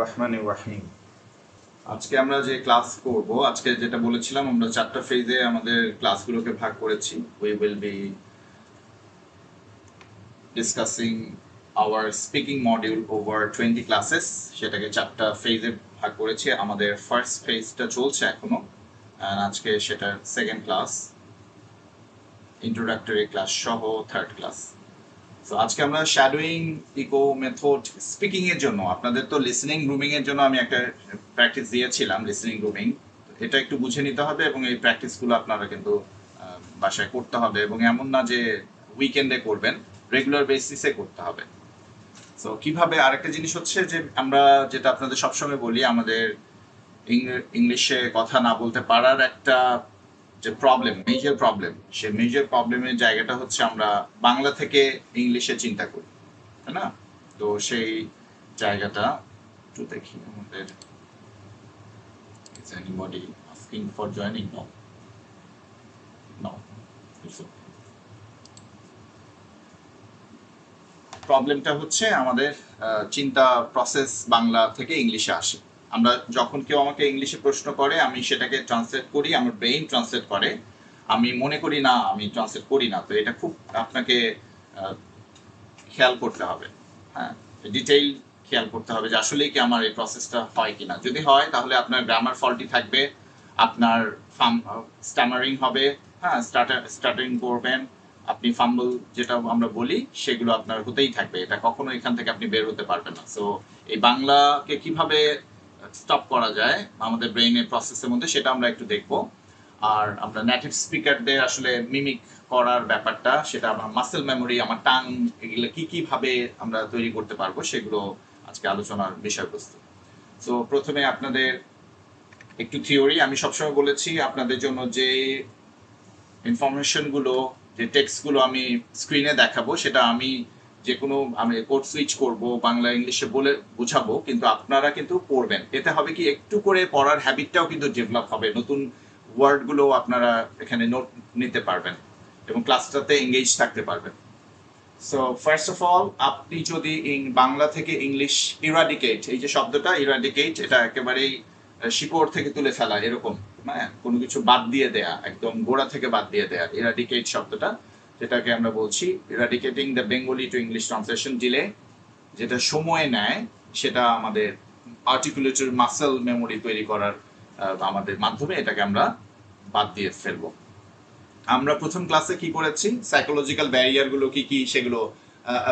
রহমানির রহিম। আজকে আমরা যে ক্লাস করব, আজকে যেটা বলেছিলাম আমরা 4টা ফেজে আমাদের ক্লাসগুলোকে ভাগ করেছি। We will be discussing our speaking module over 20 classes. সেটাকে 4টা ফেজে ভাগ করেছি। আমাদের ফার্স্ট ফেজটা চলছে এখনো, আজকে সেটার সেকেন্ড ক্লাস, ইন্ট্রোডাক্টরি ক্লাস সহ থার্ড ক্লাস। তো আজকে আমরা শ্যাডোয়িং ইকো মেথড স্পিকিং এর জন্য, আপনাদের তো লিসেনিং গ্রুমিং এর জন্য আমি একটা প্র্যাকটিস দিয়েছিলাম, লিসেনিং গ্রুমিং। এটা একটু বুঝে নিতে হবে এবং এই প্র্যাকটিসগুলো আপনারা কিন্তু বাসায় করতে হবে, এবং এমন না যে উইকেন্ডে করবেন, রেগুলার বেসিসে করতে হবে। তো কিভাবে, আরেকটা জিনিস হচ্ছে যে আমরা যেটা আপনাদের সবসময় বলি, আমাদের ইংলিশে কথা না বলতে পারার একটা যে প্রবলেম, মেজর প্রবলেম, সে মেজর প্রবলেমের জায়গাটা হচ্ছে আমরা বাংলা থেকে ইংলিশে চিন্তা করি, তাই না? তো সেই জায়গাটা একটু দেখি আমাদের। Is anybody asking for joining? No. No. It's okay. প্রবলেমটা হচ্ছে আমাদের চিন্তা প্রসেস বাংলা থেকে ইংলিশে আসে। আমরা যখন কেউ আমাকে ইংলিশে প্রশ্ন করে, আমি সেটাকে ট্রান্সলেট করি, আমার ব্রেইন ট্রান্সলেট করে, আমি মনে করি না আমি ট্রান্সলেট করি না। তো এটা খুব আপনাকে খেয়াল করতে হবে, হ্যাঁ, ডিটেইল খেয়াল করতে হবে যে আসলেই কি আমার এই প্রসেসটা হয় কিনা। যদি হয় তাহলে আপনার গ্রামার ফল্টি থাকবে, আপনার স্টামারিং হবে, হ্যাঁ, স্টার্টিং করবেন, আপনি ফাম্বল যেটা আমরা বলি সেগুলো আপনার হতেই থাকবে। এটা কখনো এখান থেকে আপনি বের হতে পারবেন না। সো এই বাংলাকে কিভাবে স্টপ করা যায় আমাদের ব্রেইনের প্রসেসের মধ্যে, সেটা আমরা একটু দেখবো। আর আমরা নেটিভ স্পিকারদের আসলে মিমিক করার ব্যাপারটা, সেটা আমার মাসেল মেমোরি, আমার টাং, এগুলো কি কিভাবে আমরা তৈরি করতে পারবো, সেগুলো আজকে আলোচনার বিষয়বস্তু। সো প্রথমে আপনাদের একটু থিওরি। আমি সবসময় বলেছি আপনাদের জন্য যে ইনফরমেশনগুলো, যে টেক্সটগুলো আমি স্ক্রিনে দেখাবো, সেটা আমি যে কোনো, আমি কোড সুইচ করব, বাংলা ইংলিশে বলে বুঝাবো, কিন্তু আপনারা কিন্তু পড়বেন। এতে হবে কি, একটু করে পড়ার হ্যাবিটটাও কিন্তু ডেভেলপ হবে, নতুন ওয়ার্ডগুলো আপনারা এখানে নোট নিতে পারবেন এবং ক্লাসটাতে এঙ্গেজ থাকতে পারবেন। সো ফার্স্ট অফ অল, আপনি যদি বাংলা থেকে ইংলিশ ইরাডিকেট, এই যে শব্দটা ইরাডিকেট, এটা একেবারেই শিকড় থেকে তুলে ফেলা, এরকম, হ্যাঁ, কোনো কিছু বাদ দিয়ে দেয়া, একদম গোড়া থেকে বাদ দিয়ে দেয়া, ইরাডিকেট শব্দটা, যেটাকে আমরা বলছি eradicating the Bengali to English translation delay, যেটা সময় নেয়, সেটা আমাদের আর্টিকুলেটর মাসেল মেমোরি তৈরি করার আমাদের মাধ্যমে এটাকে আমরা বাদ দিয়ে ফেলবো। আমরা প্রথম ক্লাসে কি করেছি, সাইকোলজিক্যাল ব্যারিয়ারগুলো কি কি সেগুলো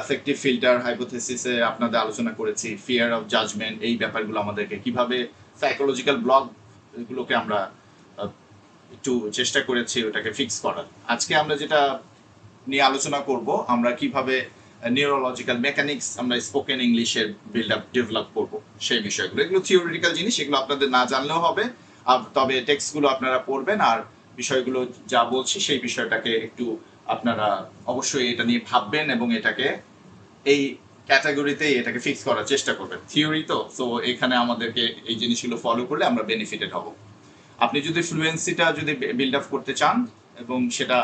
এফেক্টিভ ফিল্টার হাইপোথেসিসে আপনাদের আলোচনা করেছি, ফিয়ার অফ জাজমেন্ট, এই ব্যাপারগুলো আমাদেরকে কিভাবে সাইকোলজিক্যাল ব্লক এগুলোকে আমরা একটু চেষ্টা করেছি ওটাকে ফিক্স করার। আজকে আমরা যেটা নিয়ে আলোচনা করব, আমরা কিভাবে নিউরোলজিক্যাল মেকানিক্স আমরা স্পোকেন ইংলিশের বিল্ড আপ ডেভেলপ করব, সেই বিষয়গুলো। এগুলো থিওরিটিক্যাল জিনিস, এগুলো আপনাদের না জানলেও হবে, তবে টেক্সটগুলো আপনারা পড়বেন আর বিষয়গুলো যা বলছি সেই বিষয়টাকে একটু আপনারা অবশ্যই এটা নিয়ে ভাববেন এবং এটাকে এই ক্যাটাগরিতেই এটাকে ফিক্স করার চেষ্টা করবেন। থিওরি তো এখানে আমাদেরকে এই জিনিসগুলো ফলো করলে আমরা বেনিফিটেড হব। আপনি যদি ফ্লুয়েন্সিটা যদি বিল্ড আপ করতে চান, এবং সেটা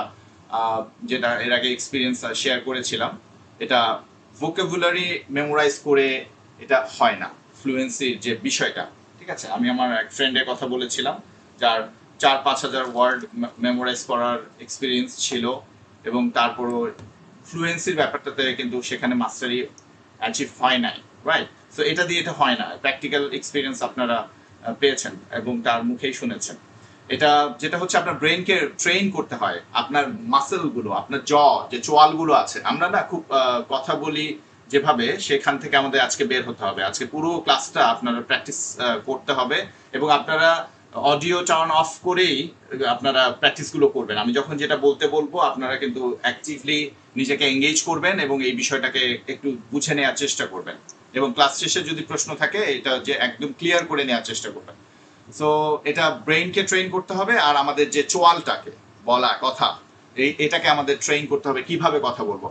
যেটা এর আগে এক্সপিরিয়েন্স শেয়ার করেছিলাম, এটা ভোকাবুলারি মেমোরাইজ করে এটা হয় না, ফ্লুয়েন্সির যে বিষয়টা, ঠিক আছে? আমি আমার এক ফ্রেন্ডের কথা বলেছিলাম যার 4-5 হাজার ওয়ার্ড মেমোরাইজ করার এক্সপিরিয়েন্স ছিল, এবং তারপরও ফ্লুয়েন্সির ব্যাপারটাতে কিন্তু সেখানে মাস্টারি অ্যাচিভ হয় নাই, রাইট? সো এটা দিয়ে এটা হয় না, প্র্যাকটিক্যাল এক্সপিরিয়েন্স আপনারা পেয়েছেন এবং তার মুখেই শুনেছেন। এটা যেটা হচ্ছে আপনার ব্রেনকে ট্রেন করতে হয়, আপনার মাসেলগুলো, আপনার যে চোয়ালগুলো আছে, আমরা না খুব কথা বলি যেভাবে, সেখান থেকে আমাদের আজকে বের হতে হবে। আজকে পুরো ক্লাসটা আপনারা প্র্যাকটিস করতে হবে, এবং আপনারা অডিও টার্ন অফ করেই আপনারা প্র্যাকটিসগুলো করবেন। আমি যখন যেটা বলবো আপনারা কিন্তু অ্যাক্টিভলি নিজেকে এঙ্গেজ করবেন এবং এই বিষয়টাকে একটু বুঝে নেওয়ার চেষ্টা করবেন, এবং ক্লাস শেষে যদি প্রশ্ন থাকে এটা যে একদম ক্লিয়ার করে নেওয়ার চেষ্টা করবেন। সো এটা ব্রেইনকে ট্রেন করতে হবে, আর আমাদের যে চোয়ালটাকে, বলা কথা, এটাকে আমাদের ট্রেন করতে হবে কিভাবে কথা বলবো।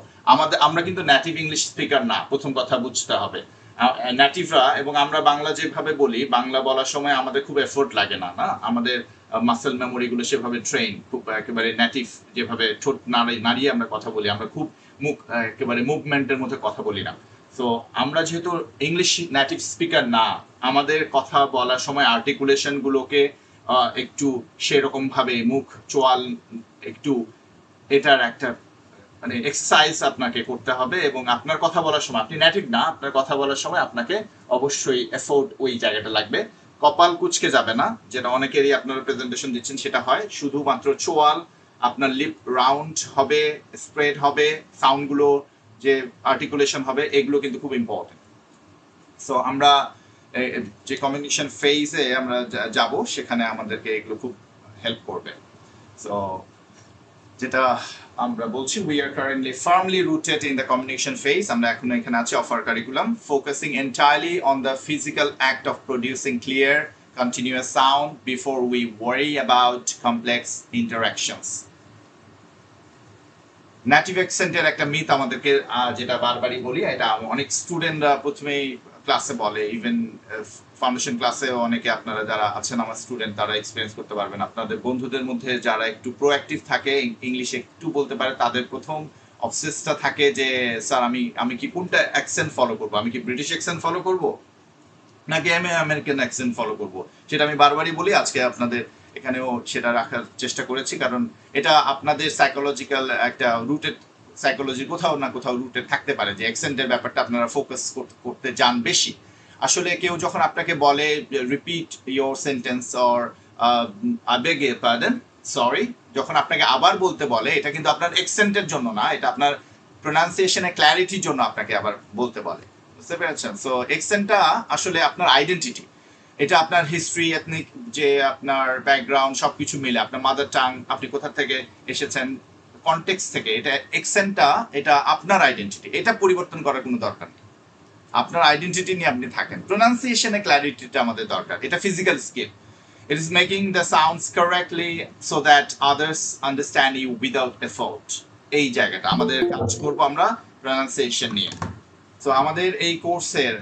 আমরা কিন্তু নেটিভ ইংলিশ স্পিকার না, প্রথম কথা বুঝতে হবে। নেটিভরা এবং আমরা বাংলা যেভাবে বলি, বাংলা বলার সময় আমাদের খুব এফোর্ট লাগে না, আমাদের মাসেল মেমোরিগুলো সেভাবে ট্রেন, খুব একেবারে নেটিভ যেভাবে ঠোঁট নাড়িয়ে আমরা কথা বলি, আমরা খুব একেবারে মুভমেন্টের মধ্যে কথা বলি না। সো আমরা যেহেতু ইংলিশ নেটিভ স্পিকার না, আমাদের কথা বলার সময় আর্টিকুলেশন গুলোকে একটু সেরকম ভাবে মুখ চোয়াল একটু এটার একটা মানে এক্সারসাইজ আপনাকে করতে হবে, এবং আপনার কথা বলার সময় আপনি নেটিভ না, আপনার কথা বলার সময় আপনাকে অবশ্যই এফোর্ট ওই জায়গাটা লাগবে। কপাল কুচকে যাবে না, যেটা অনেকেরই আপনারা প্রেজেন্টেশন দিচ্ছেন সেটা হয়, শুধুমাত্র চোয়াল আপনার লিপ রাউন্ড হবে, স্প্রেড হবে, সাউন্ডগুলো যে আর্টিকুলেশন হবে এগুলো কিন্তু খুব ইম্পর্টেন্ট। সো আমরা যে কমিউনিকেশন ফেজে আমরা যাব সেখানে আমাদেরকে এগুলো খুব হেল্প করবে। সো যেটা আমরা বলছি, we are currently firmly rooted in the communication phase. আমরা এখন এখানে আছি offer curriculum, focusing entirely on the physical act of producing clear continuous sound before we worry about complex interactions. Native অ্যাকসেন্টের একটা মিথ আমাদেরকে যেটা বারবারই বলি, এটা অনেক স্টুডেন্টরা প্রথমেই ক্লাসে বলে, ইভেন ফাউন্ডেশন ক্লাসেও অনেকে আপনারা যারা আছেন আমার স্টুডেন্ট তারা এক্সপিরিয়েন্স করতে পারবেন। আপনাদের বন্ধুদের মধ্যে যারা একটু প্রোঅ্যাক্টিভ থাকে, ইংলিশে একটু বলতে পারে, তাদের প্রথম অবসেসটা থাকে যে স্যার আমি কি কোনটা অ্যাকসেন্ট ফলো করবো, আমি কি ব্রিটিশ অ্যাকসেন্ট ফলো করবো নাকি আমি আমেরিকান অ্যাকসেন্ট ফলো করবো। সেটা আমি বারবারই বলি, আজকে আপনাদের এখানেও সেটা রাখার চেষ্টা করেছি, কারণ এটা আপনাদের সাইকোলজিক্যাল একটা রুটেড সাইকোলজি কোথাও না কোথাও রুটেড থাকতে পারে যে অ্যাকসেন্টের ব্যাপারটা আপনারা ফোকাস করতে যান বেশি। আসলে কেউ যখন আপনাকে বলে repeat your sentence or I beg your pardon, sorry, যখন আপনাকে আবার বলতে বলে, এটা কিন্তু আপনার অ্যাকসেন্টের জন্য না, এটা আপনার প্রোনাউন্সিয়েশনের ক্ল্যারিটির জন্য আপনাকে আবার বলতে বলে, বুঝতে পেরেছেন? সো অ্যাকসেন্টটা আসলে আপনার আইডেন্টিটি, এটা আপনার হিস্ট্রি, এথনিক যে আপনার ব্যাকগ্রাউন্ড সবকিছু মিলে, আপনার মাদার টাং, আপনি কোথা থেকে এসেছেন, কনটেক্সট থেকে, এটা অ্যাকসেন্টটা এটা আপনার আইডেন্টিটি, এটা পরিবর্তন করার কোনো দরকার নেই। আপনার আইডেন্টিটি নিয়ে আপনি থাকেন, প্রোনাউন্সিয়েশনে ক্ল্যারিটিটা আমাদের দরকার, এটা physical skill. It is making the sounds correctly so that others understand you without effort. এই জায়গাটা আমাদের কাজ করবো আমরা প্রোনাউন্সিয়েশন নিয়ে। সো আমাদের এই কোর্সের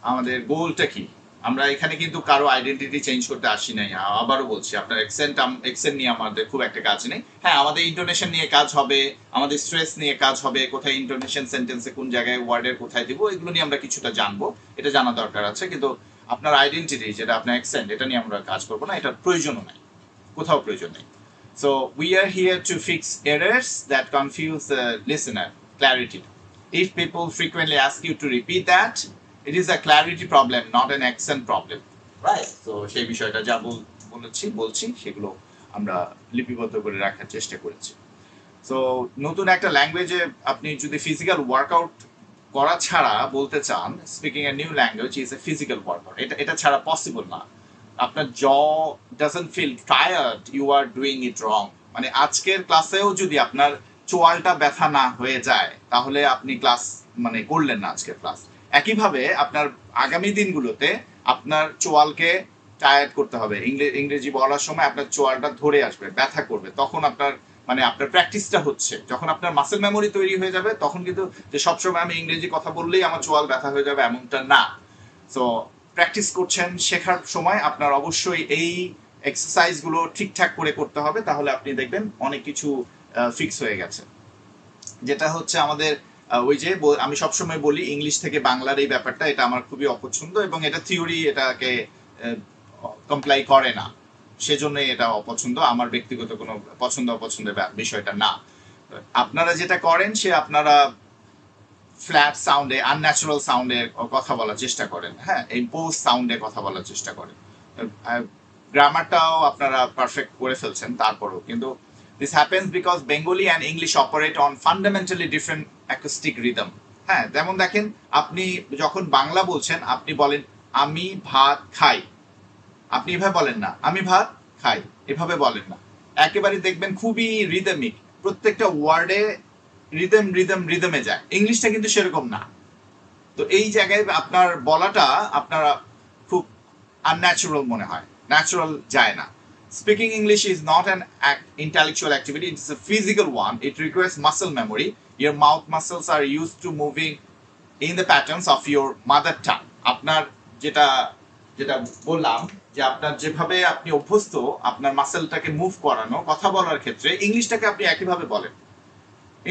আমাদের গোলটা কি? আমরা এখানে কিন্তু কারো আইডেন্টিটি চেঞ্জ করতে আসি নাই, আবারও বলছি, আপনার অ্যাকসেন্ট নিয়ে আমাদের খুব একটা কাজ নেই। হ্যাঁ, আমাদের ইন্টোনেশন নিয়ে কাজ হবে, আমাদের স্ট্রেস নিয়ে কাজ হবে, কোথায় ইন্টোনেশন সেন্টেন্সে কোন জায়গায় ওয়ার্ডের কোথায় দিব, এগুলো নিয়ে আমরা কিছুটা জানবো, এটা জানা দরকার আছে। কিন্তু আপনার আইডেন্টিটি যেটা আপনার অ্যাকসেন্ট, এটা নিয়ে আমরা কাজ করবো না, এটার প্রয়োজনও নাই, কোথাও প্রয়োজন নেই। So we are here to fix errors that confuse the listener clarity. If people frequently ask you to repeat that, it is a clarity problem, not an accent problem, right? So সেই বিষয়টা যা বলছি সেগুলো আমরা লিপিবদ্ধ করে রাখার চেষ্টা করেছি। সো নতুন একটা ল্যাঙ্গুয়েজে আপনি যদি ফিজিক্যাল ওয়ার্কআউট করা ছাড়া বলতে চান, speaking a new language is a physical workout, এটা ছাড়া পসিবল না। আপনার jaw doesn't feel tired, you are doing it wrong. মানে আজকের ক্লাসেও যদি আপনার চোয়ালটা ব্যথা না হয়ে যায় তাহলে আপনি ক্লাস মানে করলেন না আজকের ক্লাস। একইভাবে আপনার আগামী দিনগুলোতে আপনার চোয়ালকে টায়ার্ড করতে হবে, ইংরেজি বলার সময় আপনার চোয়ালটা ধরে আসবে, ব্যথা করবে, তখন আপনার মানে আপনার প্র্যাকটিসটা হচ্ছে। যখন আপনার মাসেল মেমোরি তৈরি হয়ে যাবে তখন কিন্তু যে সবসময় আমি ইংরেজি কথা বললেই আমার চোয়াল ব্যথা হয়ে যাবে এমনটা না। সো প্র্যাকটিস করছেন, শেখার সময় আপনার অবশ্যই এই এক্সারসাইজগুলো ঠিকঠাক করে করতে হবে, তাহলে আপনি দেখবেন অনেক কিছু ফিক্স হয়ে গেছে। যেটা হচ্ছে আমাদের ওই যে আমি সবসময় বলি ইংলিশ থেকে বাংলার এই ব্যাপারটা, এটা আমার খুবই অপছন্দ, এবং এটা থিওরি এটাকে কমপ্লাই করে না, সেজন্যই এটা অপছন্দ, আমার ব্যক্তিগত কোনো পছন্দ অপছন্দের বিষয়টা না। আপনারা যেটা করেন সে আপনারা ফ্ল্যাট সাউন্ডে, আনন্যাচারাল সাউন্ডে কথা বলার চেষ্টা করেন, হ্যাঁ, ইম্পোজ সাউন্ডে কথা বলার চেষ্টা করেন। গ্রামারটাও আপনারা পারফেক্ট করে ফেলছেন তারপরেও, কিন্তু this happens because Bengali and English operate on fundamentally different acoustic rhythm. হ্যাঁ, যেমন দেখেন আপনি যখন বাংলা বলছেন আপনি বলেন আমি ভাত খাই, আপনি এভাবে বলেন না আমি ভাত খাই, এভাবে বলেন না, একেবারে দেখবেন খুবই রিদমিক, প্রত্যেকটা ওয়ার্ডে রিদমে যায়। ইংলিশটা কিন্তু সেরকম না। তো এই জায়গায় আপনার বলাটা আপনারা খুব আনন্যাচারাল মনে হয়, ন্যাচারাল যায় না। Speaking English is not an intellectual activity, it is a physical one. It requires muscle memory. Your mouth muscles are used to moving in the patterns of your mother tongue. আপনার যেটা বললাম যে আপনার যেভাবে আপনি অভ্যস্ত আপনার মাসেলটাকে মুভ করানো কথা বলার ক্ষেত্রে, ইংলিশটাকে আপনি একইভাবে বলেন।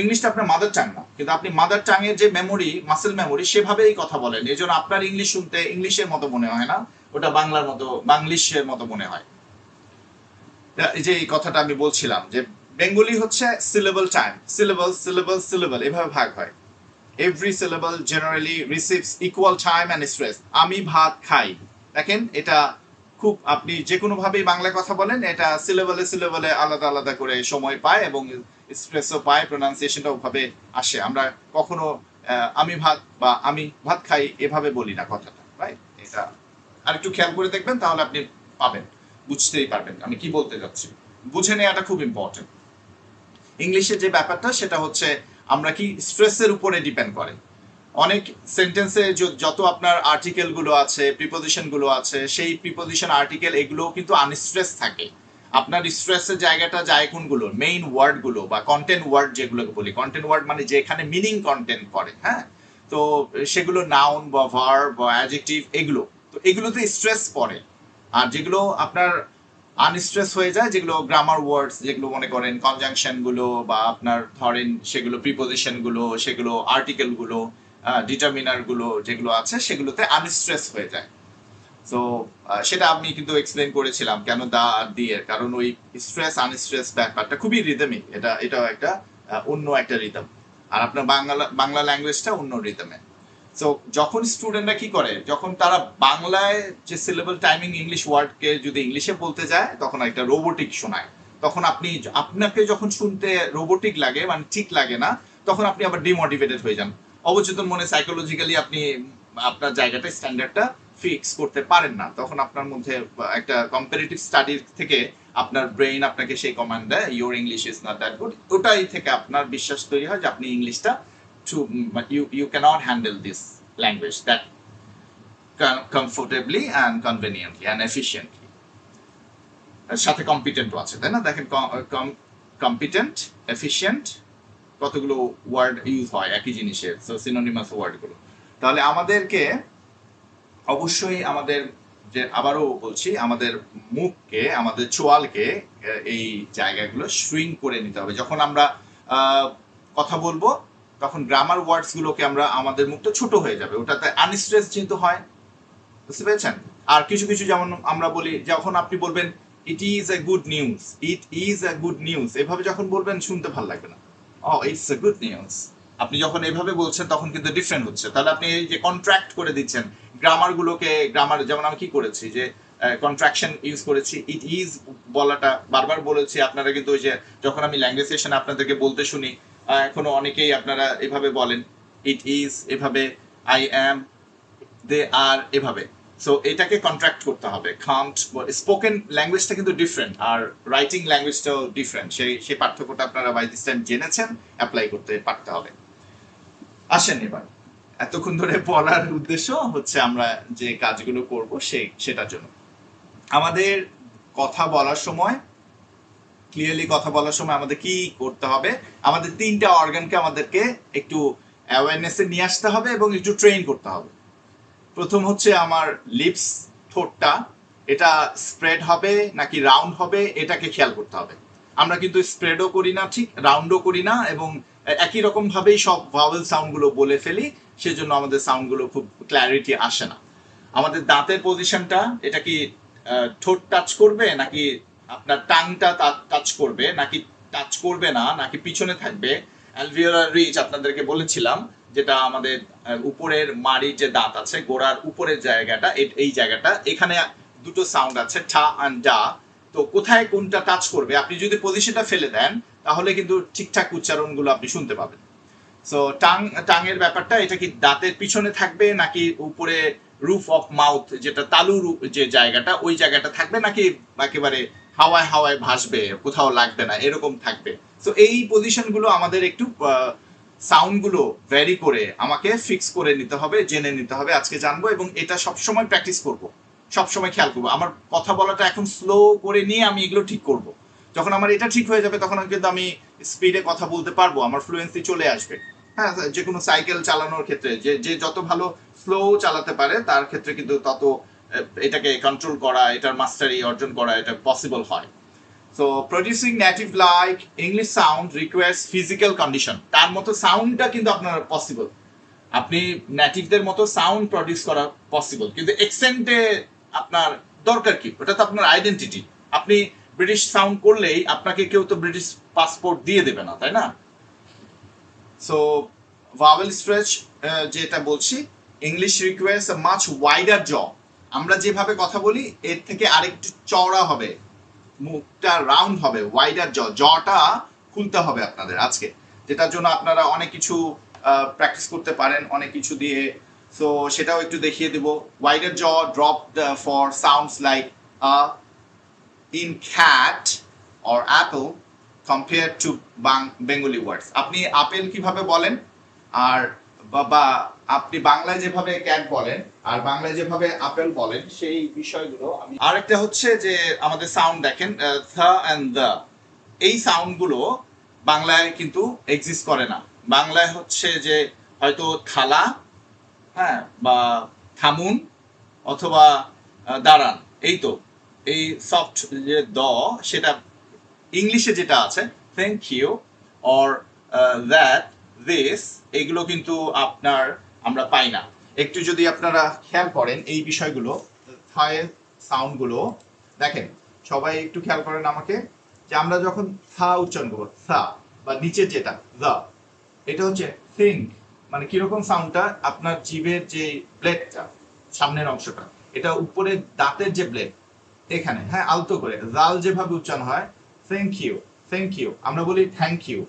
ইংলিশটা আপনার মাদার টাং না, কিন্তু আপনি মাদার টাং এর যে মেমোরি, মাসেল মেমোরি, সেভাবেই কথা বলেন, এই জন্য আপনার ইংলিশ শুনতে ইংলিশের মতো মনে হয় না, ওটা বাংলার মতো, বাংলিশের মতো মনে হয়। এই যে এই কথাটা আমি বলছিলাম যে বেঙ্গলি হচ্ছে syllable time, syllable syllable syllable এভাবে ভাগ হয়। Every syllable generally receives equal time and stress. আমি ভাত খাই, দেখেন এটা খুব, আপনি যে কোনো ভাবেই বাংলায় কথা বলেন, এটা সিলেবলে সিলেবলে আলাদা আলাদা করে সময় পায় এবং স্ট্রেসও পায়, প্রোনাউন্সিয়েশনটা ওভাবে আসে। আমরা কখনো আমি ভাত বা আমি ভাত খাই এভাবে বলি না কথাটা, রাইট? এটা আরেকটু খেয়াল করে দেখবেন, তাহলে আপনি পাবেন, বুঝতেই পারবেন আমি কি বলতে যাচ্ছি। বুঝে নেওয়াটা খুব ইম্পর্টেন্ট। ইংলিশের যে ব্যাপারটা সেটা হচ্ছে আমরা কি স্ট্রেসের উপরে ডিপেন্ড করে। অনেক সেন্টেন্সে যত আপনার আর্টিকেল গুলো আছে, প্রিপোজিশন গুলো আছে, সেই প্রিপোজিশন আর্টিকেল এগুলো কিন্তু আনস্ট্রেস থাকে। আপনার স্ট্রেসের জায়গাটা যায় কোনগুলো, মেইন ওয়ার্ড গুলো বা কন্টেন্ট ওয়ার্ড যেগুলোকে বলি। কন্টেন্ট ওয়ার্ড মানে যেখানে মিনিং কন্টেন্ট করে, হ্যাঁ, তো সেগুলো নাউন বা ভার্ব বা অ্যাডজেক্টিভ এগুলো, তো এগুলোতে স্ট্রেস পড়ে। আর যেগুলো আপনার আনস্ট্রেস হয়ে যায়, যেগুলো গ্রামার ওয়ার্ডস, যেগুলো মনে করেন কনজাংশন গুলো বা আপনার ধরেন সেগুলো প্রিপোজিশন গুলো, সেগুলো আর্টিকেল গুলো, ডিটারমিনার গুলো যেগুলো আছে, সেগুলোতে আনস্ট্রেস হয়ে যায়। তো সেটা আমি কিন্তু এক্সপ্লেন করেছিলাম কেন দা আর দি এর, কারণ ওই স্ট্রেস আনস্ট্রেস ব্যাপারটা খুবই রিদমিক, এটাও একটা অন্য একটা রিদম। আর আপনার বাংলা ল্যাঙ্গুয়েজটা অন্য রিদমে। সো যখন স্টুডেন্টরা কি করে, যখন তারা বাংলায় যে সিলেবল টাইমিং ইংলিশ ওয়ার্ডকে যদি ইংলিশে বলতে যায়, তখন একটা রোবোটিক শোনায়। তখন আপনাকে যখন শুনতে রোবোটিক লাগে, মানে ঠিক লাগে না, তখন আপনি আবার ডিমোটিভেটেড হয়ে যান। অবচেতন মনে সাইকোলজিক্যালি আপনি আপনার জায়গাটা, স্ট্যান্ডার্ডটা ফিক্স করতে পারেন না। তখন আপনার মধ্যে একটা কম্পারেটিভ স্টাডির থেকে আপনার ব্রেইন আপনাকে সেই কমান্ড দেয়, your English is not that good. ওটাই থেকে আপনার বিশ্বাস তৈরি হয় যে আপনি ইংলিশটা you cannot handle this language that comfortably and conveniently and efficiently. সাথে কম্পিটেন্টও আছে, তাই না? দেখেন কম্পিটেন্ট, এফিশিয়েন্ট, কতগুলো ওয়ার্ড ইউজ হয় একই জিনিসের, সো সিনোনিমাস ওয়ার্ড গুলো। তাহলে আমাদেরকে অবশ্যই আমাদের, যে আবারও বলছি, আমাদের মুখকে, আমাদের চোয়ালকে এই জায়গাগুলো শ্রিঙ্ক করে নিতে হবে। যখন আমরা কথা বলবো তখন গ্রামার ওয়ার্ডস গুলোকে আমরা, আমাদের মুখটা ছোট হয়ে যাবে, ওটাতে আনস্ট্রেস যেহেতু হয়, বুঝতে পেরেছেন? আর কিছু কিছু যেমন আমরা বলি, যখন আপনি বলবেন it is a good news, it is a good news, এভাবে যখন বলবেন শুনতে ভালো লাগবে না। ও ইটস এ গুড নিউজ, আপনি যখন এভাবে বলছেন তখন কিন্তু ডিফারেন্ট হচ্ছে। তাহলে আপনি এই যে কন্ট্রাক্ট করে দিচ্ছেন গ্রামার গুলোকে, গ্রামার যেমন আমি কি করেছি যে কন্ট্রাকশন ইউজ করেছি, ইট ইজ বলাটা বারবার বলেছি। আপনারা কিন্তু ওই যে যখন আমি ল্যাঙ্গুয়েজ সেশনে আপনাদেরকে বলতে শুনি, এখনো অনেকেই আপনারা এভাবে বলেন, ইট ইজ এভাবে, আই অ্যাম, দে আর এভাবে। সো এটাকে কন্ট্রাক্ট করতে হবে। কান্ট, স্পোকেন ল্যাঙ্গুয়েজটা কিন্তু ডিফারেন্ট, আর রাইটিং ল্যাঙ্গুয়েজটাও ডিফারেন্ট। সেই পার্থক্যটা আপনারা বাই দিস টাইম জেনেছেন, অ্যাপ্লাই করতে পারতে হবে। আসেন এবার, এতক্ষণ ধরে পড়ার উদ্দেশ্য হচ্ছে আমরা যে কাজগুলো করব সেটার জন্য। আমাদের কথা বলার সময়, ক্লিয়ারলি কথা বলার সময় আমাদের কি করতে হবে, আমাদের তিনটা অর্গানকে আমাদেরকে একটু অ্যাওয়ারনেসে নিয়ে আসতে হবে এবং একটু ট্রেন করতে হবে। প্রথম হচ্ছে আমার লিপস, ঠোঁটটা, এটা স্প্রেড হবে নাকি রাউন্ড হবে, এটাকে খেয়াল করতে হবে। আমরা কিন্তু স্প্রেডও করি না, ঠিক রাউন্ডও করি না, এবং একই রকম ভাবেই সব ভাওয়েল সাউন্ডগুলো বলে ফেলি, সেজন্য আমাদের সাউন্ডগুলো খুব ক্ল্যারিটি আসে না। আমাদের দাঁতের পজিশনটা, এটা কি ঠোঁট টাচ করবে নাকি আপনার টাংটা টাচ করবে, নাকি টাচ করবে না, নাকি পিছনে থাকবে। অ্যালভিওলার রিচ আপনাদেরকে বলেছিলাম, যেটা আমাদের উপরের মাড়ির যে দাঁত আছে, গোড়ার উপরের জায়গাটা, এই জায়গাটা, এখানে দুটো সাউন্ড আছে, ঠা অ্যান্ড ডা। তো কোথায় কোনটা টাচ করবে, আপনি যদি পজিশনটা ফেলে দেন তাহলে কিন্তু ঠিকঠাক উচ্চারণগুলো আপনি শুনতে পাবেন। সো টাংয়ের ব্যাপারটা, এটা কি দাঁতের পিছনে থাকবে নাকি উপরে রুফ অফ মাউথ, যেটা তালুর যে জায়গাটা, ওই জায়গাটা থাকবে, নাকি একেবারে হাওয়ায় হাওয়ায় ভাসবে, কোথাও লাগবে না, এরকম থাকবে। সো এই পজিশনগুলো আমাদের একটু সাউন্ডগুলো ভ্যারি করে আমাকে ফিক্স করে নিতে হবে, জেনে নিতে হবে। আজকে জানবো এবং এটা সবসময় প্র্যাকটিস করব, সবসময় খেয়াল করবো। আমার কথা বলাটা এখন স্লো করে নিয়ে আমি এগুলো ঠিক করব। যখন আমার এটা ঠিক হয়ে যাবে তখন কিন্তু আমি স্পিডে কথা বলতে পারবো, আমার ফ্লুয়েন্সি চলে আসবে। হ্যাঁ, যে কোনো সাইকেল চালানোর ক্ষেত্রে যে যত ভালো স্লো চালাতে পারে তার ক্ষেত্রে কিন্তু তত এটাকে কন্ট্রোল করা, এটার মাস্টারি অর্জন করা, এটা পসিবল হয়। So producing native like English sound requires physical condition, তার মতো সাউন্ডটা কিন্তু আপনার পসিবল, আপনি নেটিভদের মতো সাউন্ড প্রডিউস করা পসিবল, কিন্তু এক্সেন্টে আপনার দরকার কি, ওটা তো আপনার আইডেন্টিটি। আপনি ব্রিটিশ সাউন্ড করলেই আপনাকে কেউ তো ব্রিটিশ পাসপোর্ট দিয়ে দেবে না, তাই না? সো ভাওয়েল স্ট্রেচ যেটা বলছি, English requires a much wider জ, আমরা যেভাবে কথা বলি এর থেকে আরেকটু চওড়া হবে, মুখটা রাউন্ড হবে, ওয়াইডার জ, জটা খুলতে হবে আপনাদের আজকে, যেটার জন্য আপনারা অনেক কিছু প্র্যাকটিস করতে পারেন অনেক কিছু দিয়ে। সো সেটাও একটু দেখিয়ে দিব। Wider jaw drop for sounds like in cat or apple compare to Bengali words. আপনি আপেল কিভাবে বলেন আর বা আপনি বাংলায় যেভাবে ক্যাট বলেন আর বাংলায় যেভাবে আপেল বলেন সেই বিষয়গুলো আমি। আরেকটা হচ্ছে যে আমাদের সাউন্ড দেখেন, থ অ্যান্ড দ্য, এই সাউন্ডগুলো বাংলায় কিন্তু এক্সিস্ট করে না। বাংলায় হচ্ছে যে হয়তো থালা, হ্যাঁ, বা থামুন অথবা দাঁড়ান, এই তো এই সফট যে দ, সেটা ইংলিশে যেটা আছে thank you or that, this, এগুলো কিন্তু আপনার আমরা পাই না। একটু যদি আপনারা খেয়াল করেন এই বিষয়গুলো, থায়ের সাউন্ডগুলো দেখেন, সবাই একটু খেয়াল করেন আমাকে, যে আমরা যখন থা উচ্চারণ করবো, থা বা নিচের যেটা দ্য, এটা হচ্ছে থিঙ্ক, মানে কিরকম সাউন্ডটা, আপনার জিভের যে ব্লেডটা সামনের অংশটা, এটা উপরে দাঁতের যে ব্লেড এখানে, হ্যাঁ, আলতো করে জাল যেভাবে উচ্চারণ হয়, থ্যাংক ইউ, থ্যাংক ইউ, আমরা বলি থ্যাংক ইউ।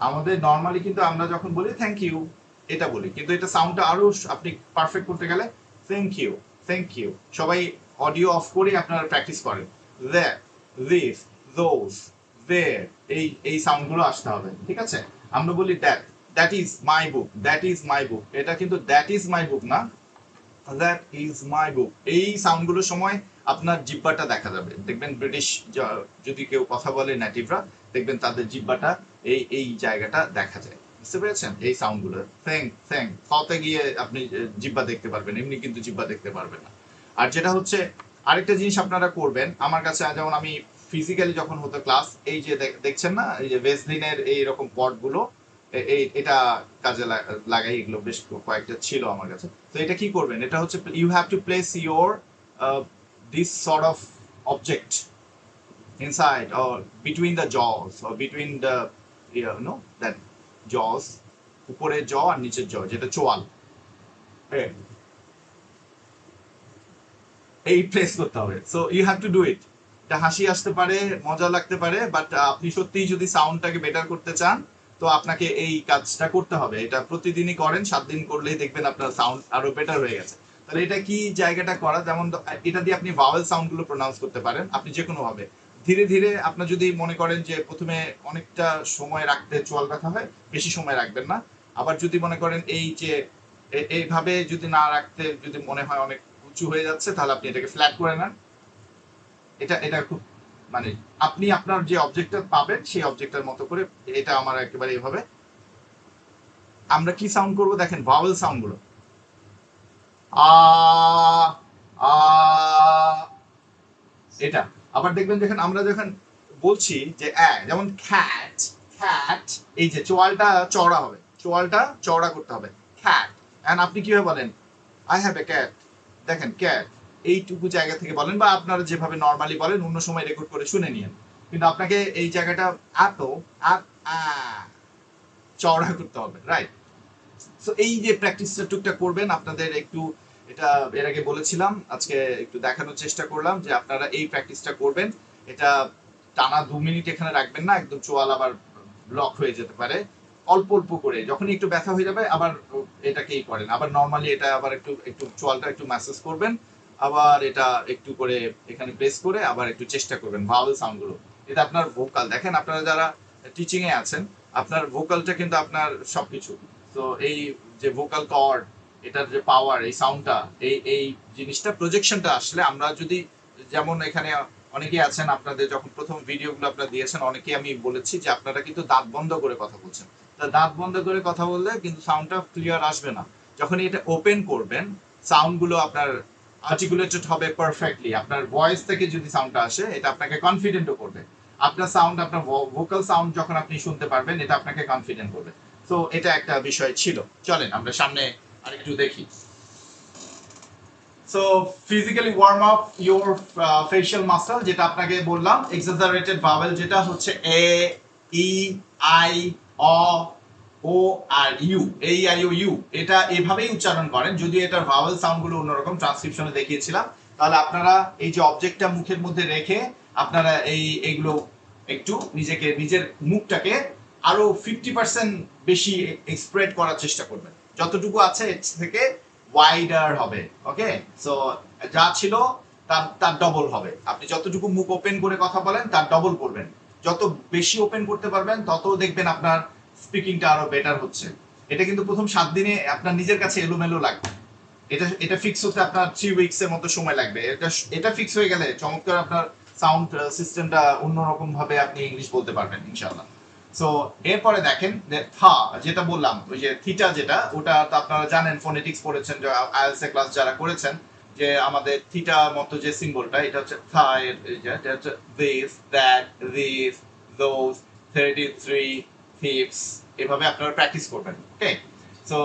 আমাদের নর্মালি কিন্তু আমরা যখন বলি থ্যাংক ইউ এটা বলি, কিন্তু এটা সাউন্ডটা আরো আপনি পারফেক্ট করতে গেলে থ্যাংক ইউ, থ্যাংক ইউ। সবাই অডিও অফ করে আপনারা প্র্যাকটিস করেন, দ্যাট, দিস, দোজ, দেয়ার, এই সাউন্ডগুলো আসতে হবে, ঠিক আছে? আমরা বলি that, that is my book, that is my book, এটা কিন্তু দ্যাট ইজ মাই বুক না, দ্যাট ইজ মাই বুক। এই সাউন্ডগুলোর সময় আপনার জিহ্বাটা দেখা যাবে, দেখবেন ব্রিটিশ যদি কেউ কথা বলে নেটিভরা, দেখবেন তাদের জিহ্বাটা এই জায়গাটা দেখা যায়, বুঝতে পেরেছেন? এই সাউন্ডগুলো থ্যাং থ্যাং থতে গিয়ে আপনি জিহ্বা দেখতে পারবেন, এমনি কিন্তু জিহ্বা দেখতে পারবেন না। আর যেটা হচ্ছে আরেকটা জিনিস আপনারা করবেন, আমার কাছে যেমন আমি ফিজিক্যালি যখন হতো ক্লাস, এই যে দেখছেন না, এই যে ভেসলিনের এইরকম পটগুলো, এটা কাজে লাগাই, এগুলো বেশ কয়েকটা ছিল আমার কাছে। তো এটা কি করবেন, এটা হচ্ছে you have to place your this sort of object inside or between the jaws or between the no that jaws, উপরের জ আর নিচের জ যেটা চোয়াল, এই প্লেস করতে হবে। So you have to do it. এটা হাসি আসতে পারে, মজা লাগতে পারে, বাট আপনি সত্যিই যদি সাউন্ডটাকে বেটার করতে চান তো আপনাকে এই কাজটা করতে হবে। এটা প্রতিদিনই করেন, 7 দিন করলেই দেখবেন আপনার সাউন্ড আরো বেটার হয়ে গেছে। তাহলে এটা কি জায়গাটা করা, যেমন এটা দিয়ে আপনি ভাওয়েল সাউন্ডগুলো প্রোনাউন্স করতে পারেন, আপনি যে কোনো ভাবে ধীরে ধীরে। আপনার যদি মনে করেন যে প্রথমে অনেকটা সময় রাখতে চোয়াল ব্যথা হয়, বেশি সময় রাখবেন না। আবার যদি মনে করেন এই যে এইভাবে যদি না রাখতে যদি মনে হয় অনেক উঁচু হয়ে যাচ্ছে, তাহলে আপনি এটাকে ফ্ল্যাট করে নেন। এটা এটা খুব মানে আপনি আপনার যে অবজেক্টটা পাবেন সেই অবজেক্টের মতো করে, এটা আমার একেবারে এভাবে। আমরা কি সাউন্ড করব দেখেন, ভাওয়েল সাউন্ড গুলো, আ আ, এটা। আবার দেখবেন যখন আমরা যখন বলছি যে যেমন খ্যাট, খ্যাট, এই যে চোয়ালটা চওড়া হবে, চোয়ালটা চওড়া করতে হবে, খ্যাট। এন্ড আপনি কিভাবে বলেন, আই হ্যাভ এ ক্যাট, দেখেন ক্যাট এইটুকু জায়গা থেকে বলেন, বা আপনারা যেভাবে নর্মালি বলেন অন্য সময় রেকর্ড করে শুনে নিন, কিন্তু আপনাকে এই জায়গাটা এত চওড়া করতে হবে, রাইট? সো এই যে প্র্যাকটিসটা টুকটাক করবেন আপনাদের একটু, এটা এর আগে বলেছিলাম, আজকে একটু দেখানোর চেষ্টা করলাম যে আপনারা এই প্র্যাকটিসটা করবেন। এটা টানা 2 মিনিট এখানে রাখবেন না, একদম চোয়াল আবার ব্লক হয়ে যেতে পারে। অল্প অল্প করে যখনই একটু ব্যথা হয়ে যাবে আবার এটাকেই করেন, আবার নর্মালি এটা আবার একটু একটু চোয়ালটা একটু ম্যাসেজ করবেন, আবার এটা একটু করে এখানে প্রেস করে আবার একটু চেষ্টা করবেন ভাওয়েল সাউন্ডগুলো। এটা আপনার ভোকাল, দেখেন আপনারা যারা টিচিং এ আছেন, আপনার ভোকালটা কিন্তু আপনার সবকিছু। তো এই যে ভোকাল কর্ড, এটার যে পাওয়ার, এই সাউন্ডটা, এই জিনিসটা প্রজেকশনটা আসলে আমরা যদি, যেমন এখানে অনেকেই আছেন, আপনাদের যখন প্রথম ভিডিওগুলো আপনারা দিয়েছেন, অনেকেই আমি বলেছি যে আপনারা কিন্তু দাঁত বন্ধ করে কথা বলছেন। তা দাঁত বন্ধ করে কথা বললে কিন্তু সাউন্ডটা ক্লিয়ার আসবে না। যখন এটা ওপেন করবেন, সাউন্ডগুলো আপনার আর্টিকুলেটেড হবে পারফেক্টলি। আপনার ভয়েস থেকে যদি সাউন্ডটা আসে, এটা আপনাকে কনফিডেন্টও করবে। আপনার সাউন্ড, আপনার ভোকাল সাউন্ড যখন আপনি শুনতে পারবেন, এটা আপনাকে কনফিডেন্ট করবে। তো এটা একটা বিষয় ছিল। চলেন আমরা সামনে আরেকটু দেখি। So physically warm up your facial muscle, যেটা আপনাকে বললাম, এক্সাজারেটেড ভাওয়েল যেটা হচ্ছে এ, ই, আই, অ, ও আর ইউ, এই আই ও ইউ, এটা এভাবেই উচ্চারণ করেন। যদি এটার ভাওয়েল সাউন্ডগুলো অন্যরকম, ট্রান্সক্রিপশনে দেখিয়েছিলাম। তাহলে আপনারা এই যে অবজেক্টটা মুখের মধ্যে রেখে আপনারা এইগুলো একটু নিজেকে, নিজের মুখটাকে আরো 50% বেশি এক্সপ্রেড করার চেষ্টা করবেন। যতটুকু আছে এর থেকে ওয়াইডার হবে। ওকে, সো যা ছিল তার তার ডবল হবে। আপনি যতটুকু মুখ ওপেন করে কথা বলেন তার ডবল করবেন। যত বেশি ওপেন করতে পারবেন তত দেখবেন আপনার স্পিকিংটা আরো বেটার হচ্ছে। এটা কিন্তু প্রথম 7 দিনে আপনার নিজের কাছে এলোমেলো লাগবে। এটা এটা ফিক্স হতে আপনার 3 উইকস এর মতো সময় লাগবে। এটা ফিক্স হয়ে গেলে চমৎকার আপনার সাউন্ড সিস্টেমটা অন্যরকম ভাবে আপনি ইংলিশ বলতে পারবেন ইনশাআল্লাহ। সো এরপরে দেখেন যে থা, যেটা বললাম ওই যে থিটা, যেটা ওটা তো আপনারা জানেন, ফোনেটিক্স পড়েছেন আইএলটিএস এর ক্লাস যারা করেছেন, যে আমাদের থিটা মতো যে সিম্বলটা, এটা হচ্ছে থা এর, এটা হচ্ছে দিস, দ্যাট, দিস, দোজ, 33 ফিফথস, এভাবে আপনারা প্র্যাকটিস করবেন। ওকে, সো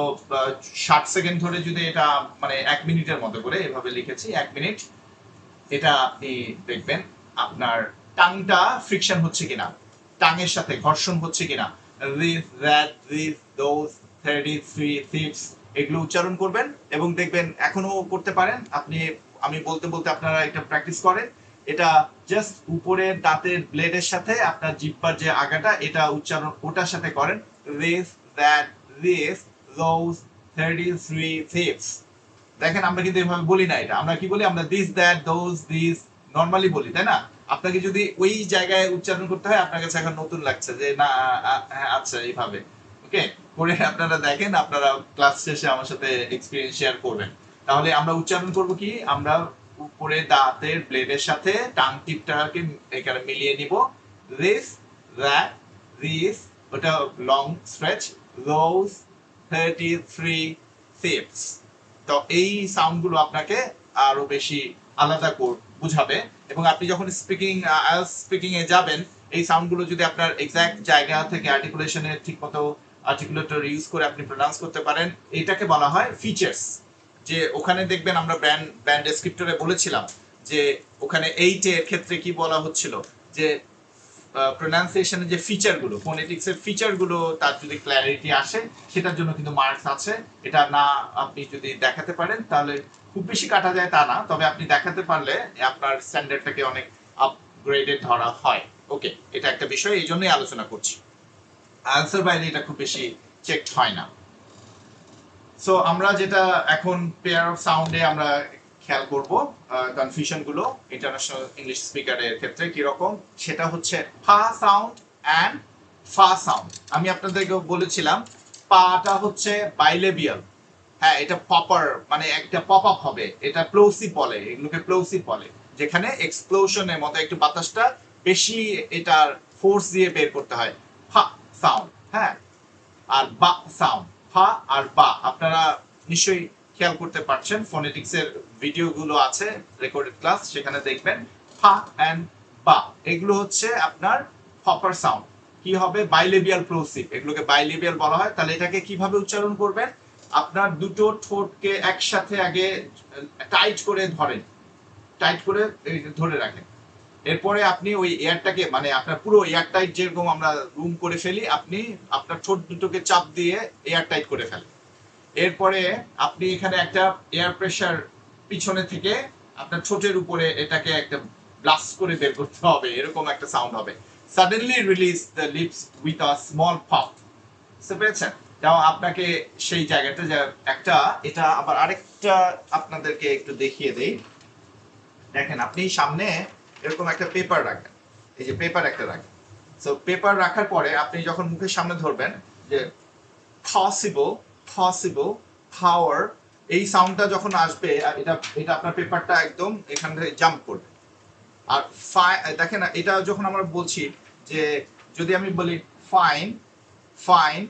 60 সেকেন্ড ধরে যদি এটা, মানে 1 মিনিটের মতো করে এভাবে লিখেছি, 1 মিনিট, এটা আপনি দেখবেন আপনার টাংটা ফ্রিকশন হচ্ছে কিনা, টাঙের সাথে ঘর্ষণ হচ্ছে কিনা। This, that, this, those, 33 thieves, এগুলো উচ্চারণ করবেন এবং দেখবেন এখনো করতে পারেন আপনি। আমি বলতে বলতে আপনারা এটা প্র্যাকটিস করেন। এটা জাস্ট উপরের দাঁতের ব্লেডের সাথে আপনার জিহ্বার যে আগাটা, এটা উচ্চারণ ওটার সাথে করেন। This, that, this, those, 33 thieves. দেখেন আমরা কিন্তু এভাবে বলি না, এটা আমরা কি বলি, আমরা this, that, those, this normally বলি, তাই না? আপনাকে যদি ওই জায়গায় উচ্চারণ করতে হয়, আপনার কাছে এখন নতুন লাগছে যে না, হ্যাঁ আচ্ছা এইভাবে। ওকে, করে আপনারা দেখেন, আপনারা ক্লাস শেষে আমার সাথে এক্সপিরিয়েন্স শেয়ার করবেন। তাহলে আমরা উচ্চারণ করব কি, আমরা উপরে দাঁতের ব্লেডের সাথে টাং টিপটাকে এখানে মিলিয়ে নিব। দিস, দ্যাট, দিস, ওটা লং স্ট্রেচ, দোজ, 33 ফিফথস। তো এই সাউন্ডগুলো আপনাকে আরো বেশি আলাদা বুঝাবে। এবং আপনি যখন স্পিকিং, আইএলটিএস স্পিকিং এ যাবেন, এই সাউন্ডগুলো যদি আপনার এক্সাক্ট জায়গা থেকে আর্টিকুলেশনে ঠিকমতো আর্টিকুলেটর ইউজ করে আপনি প্রনাউন্স করতে পারেন, এটাকে বলা হয় ফিচার্স। যে ওখানে দেখবেন আমরা ব্যান্ড ডেসক্রিপ্টরে বলেছিলাম যে ওখানে 8 এর ক্ষেত্রে কি বলা হচ্ছিল, যে প্রোনাউন্সিয়েশনের যে ফিচারগুলো, ফোনেটিক্সের ফিচারগুলো, তার যদি ক্ল্যারিটি আসে, সেটার জন্য কিন্তু মার্কস আছে। এটা না আপনি যদি দেখাতে পারেন তাহলে খুব বেশি কাটা যায় তা না, তবে আপনি দেখাতে পারলে আপনার স্ট্যান্ডার্ডটাকে অনেক আপগ্রেডেড ধরা হয়। ওকে, এটা একটা বিষয়, এই জন্যই আলোচনা করছি। আনসার বাইরে এটা খুব বেশি চেকড হয় না। সো আমরা যেটা এখন পেয়ার অফ সাউন্ডে আমরা খেয়াল করব কনফিউশন গুলো ইন্টারন্যাশনাল ইংলিশ স্পিকারের ক্ষেত্রে কি রকম, সেটা হচ্ছে ফা সাউন্ড এন্ড ফা সাউন্ড। আমি আপনাদেরকে বলেছিলাম পাটা হচ্ছে বাইলেবিয়াল। হ্যাঁ, এটা পপার, মানে একটা পপ আপ হবে, এটা প্লোসিভ বলে, এগুলোকে প্লোসিভ বলে, যেখানে এক্সপ্লোশনের মতো একটু বাতাসটা বেশি এটার ফোর্স দিয়ে বের করতে হয়। ফা সাউন্ড, হ্যাঁ। আর বা সাউন্ড, ফা আর বা, আপনারা নিশ্চয়ই খেয়াল করতে পারছেন, ফোনেটিক্স এর ভিডিওগুলো আছে, রেকর্ডেড ক্লাস, সেখানে দেখবেন ফা এন্ড বা, এগুলো হচ্ছে আপনার প্রপার সাউন্ড। কি হবে, বাইলেবিয়াল প্লোসিভ, এগুলোকে বাইলেবিয়াল বলা হয়। তাহলে এটাকে কিভাবে উচ্চারণ করবেন, আপনার দুটো ঠোঁটকে একসাথে আগে টাইট করে ধরেন, টাইট করে ধরে রাখেন। এরপরে আপনি ওই এয়ারটাকে, মানে আপনার পুরো এয়ার টাইট, যেরকম আমরা রুম করে ফেলি, আপনি আপনার ঠোঁট দুটোকে চাপ দিয়ে এয়ার টাইট করে ফেলেন। এরপরে আপনি এখানে একটা এয়ার প্রেসার পিছনে থেকে আপনার ঠোঁটের উপরে এটাকে একটা ব্লাস্ট করে বের করতে হবে, এরকম একটা সাউন্ড হবে। Suddenly release the lips with a small pop. বুঝতে পেরেছেন? যেমন আপনাকে সেই জায়গাটা যে একটা, এটা আবার আরেকটা আপনাদেরকে একটু দেখিয়ে দেই। দেখেন, আপনি সামনে এরকম একটা পেপার রাখেন, এই যে পেপার একটা রাখেন। সো পেপার রাখার পরে আপনি যখন মুখের সামনে ধরবেন, যে পসিবল, পসিবল, পাওয়ার, এই সাউন্ডটা যখন আসবে, এটা এটা আপনার পেপারটা একদম এখান থেকে জাম্প করবে। আর দেখেন, এটা যখন আমরা বলছি, যে যদি আমি বলি ফাইন, ফাইন,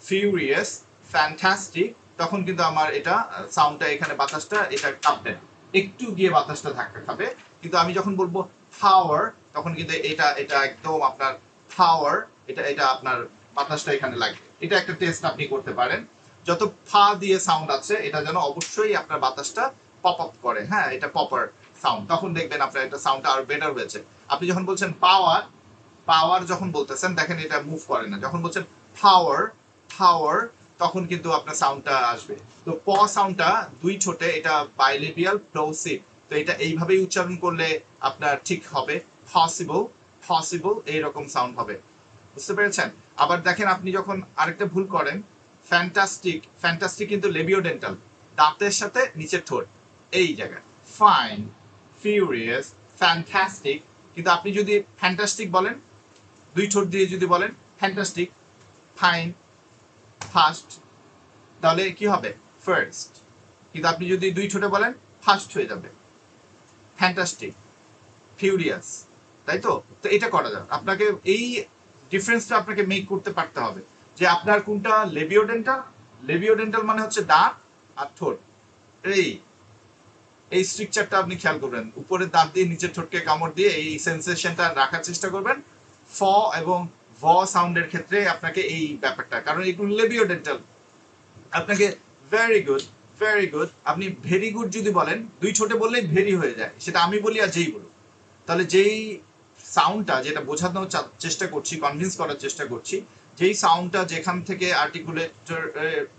ফিউরিয়াস, ফ্যান্টাস্টিক, তখন কিন্তু আমার এটা সাউন্ডটা, এখানে বাতাসটা এটা কাঁপবে না, একটু গিয়ে বাতাসটা ধাক্কা খাবে। কিন্তু আমি যখন বলবো পাওয়ার, তখন কিন্তু এটা এটা একদম আপনার পাওয়ার, এটা এটা আপনার বাতাসটা এখানে লাগবে। এটা একটা টেস্ট আপনি করতে পারেন। যত ফা দিয়ে সাউন্ড আছে এটা যেন অবশ্যই আপনার বাতাসটা পপ আপ করে, হ্যাঁ, এটা পপার সাউন্ড, তখন দেখবেন আপনার এটা সাউন্ডটা আরো বেটার হয়েছে। আপনি যখন বলছেন পাওয়ার, পাওয়ার যখন বলতেছেন দেখেন এটা মুভ করে না, যখন বলছেন পাওয়ার পাওয়ার তখন কিন্তু আপনার সাউন্ডটা আসবে। তো প সাউন্ডটা দুই ঠোঁটে, এটা বাইলেবিয়াল প্লোসিভ, তো এটা এইভাবেই উচ্চারণ করলে আপনার ঠিক হবে, পসিবল পসিবল এইরকম সাউন্ড হবে, বুঝতে পেরেছেন? আবার দেখেন আপনি যখন আরেকটা ভুল করেন, ফ্যান্টাস্টিক, ফ্যান্টাস্টিক কিন্তু লেবিওডেন্টাল, দাঁতের সাথে নিচের ঠোঁট এই জায়গায়, ফাইন, ফিউরিয়াস, ফ্যান্টাস্টিক, কিন্তু আপনি যদি ফ্যান্টাস্টিক বলেন দুই ঠোঁট দিয়ে যদি বলেন ফ্যান্টাস্টিক, ফাইন, ফাস্ট, তাহলে কি হবে ফার্স্ট, কিন্তু আপনি যদি দুই ঠোঁটে বলেন ফাস্ট হয়ে যাবে, ফ্যান্টাস্টিক, ফিউরিয়াস, তাই তো? তো এটা করা যাবে, আপনাকে এই ডিফারেন্সটা আপনাকে মেক করতে পারতে হবে যে আপনার কোনটা লেবিওডেন্টাল, লেবিওডেন্টাল মানে হচ্ছে দাঁত আর ঠোঁট, এই এই স্ট্রাকচারটা আপনি খেয়াল করবেন, উপরের দাঁত দিয়ে নিচের ঠোঁটকে কামড় দিয়ে এই সেন্সেশনটা রাখার চেষ্টা করবেন। ফ এবং ভ সাউন্ডের ক্ষেত্রে আপনাকে এই ব্যাপারটা, কারণ এগুলো লেবিওডেন্টাল, আপনাকে ভেরি গুড, ভেরি গুড, আপনি ভেরি গুড যদি বলেন দুই ঠোঁটে বললেই ভেরি হয়ে যায়, সেটা আমি বলি আর যেই বলুন, তাহলে যেই সাউন্ডটা যেটা বোঝানোর চেষ্টা করছি, কনভিন্স করার চেষ্টা করছি, যেই সাউন্ডটা যেখান থেকে আর্টিকুলেটর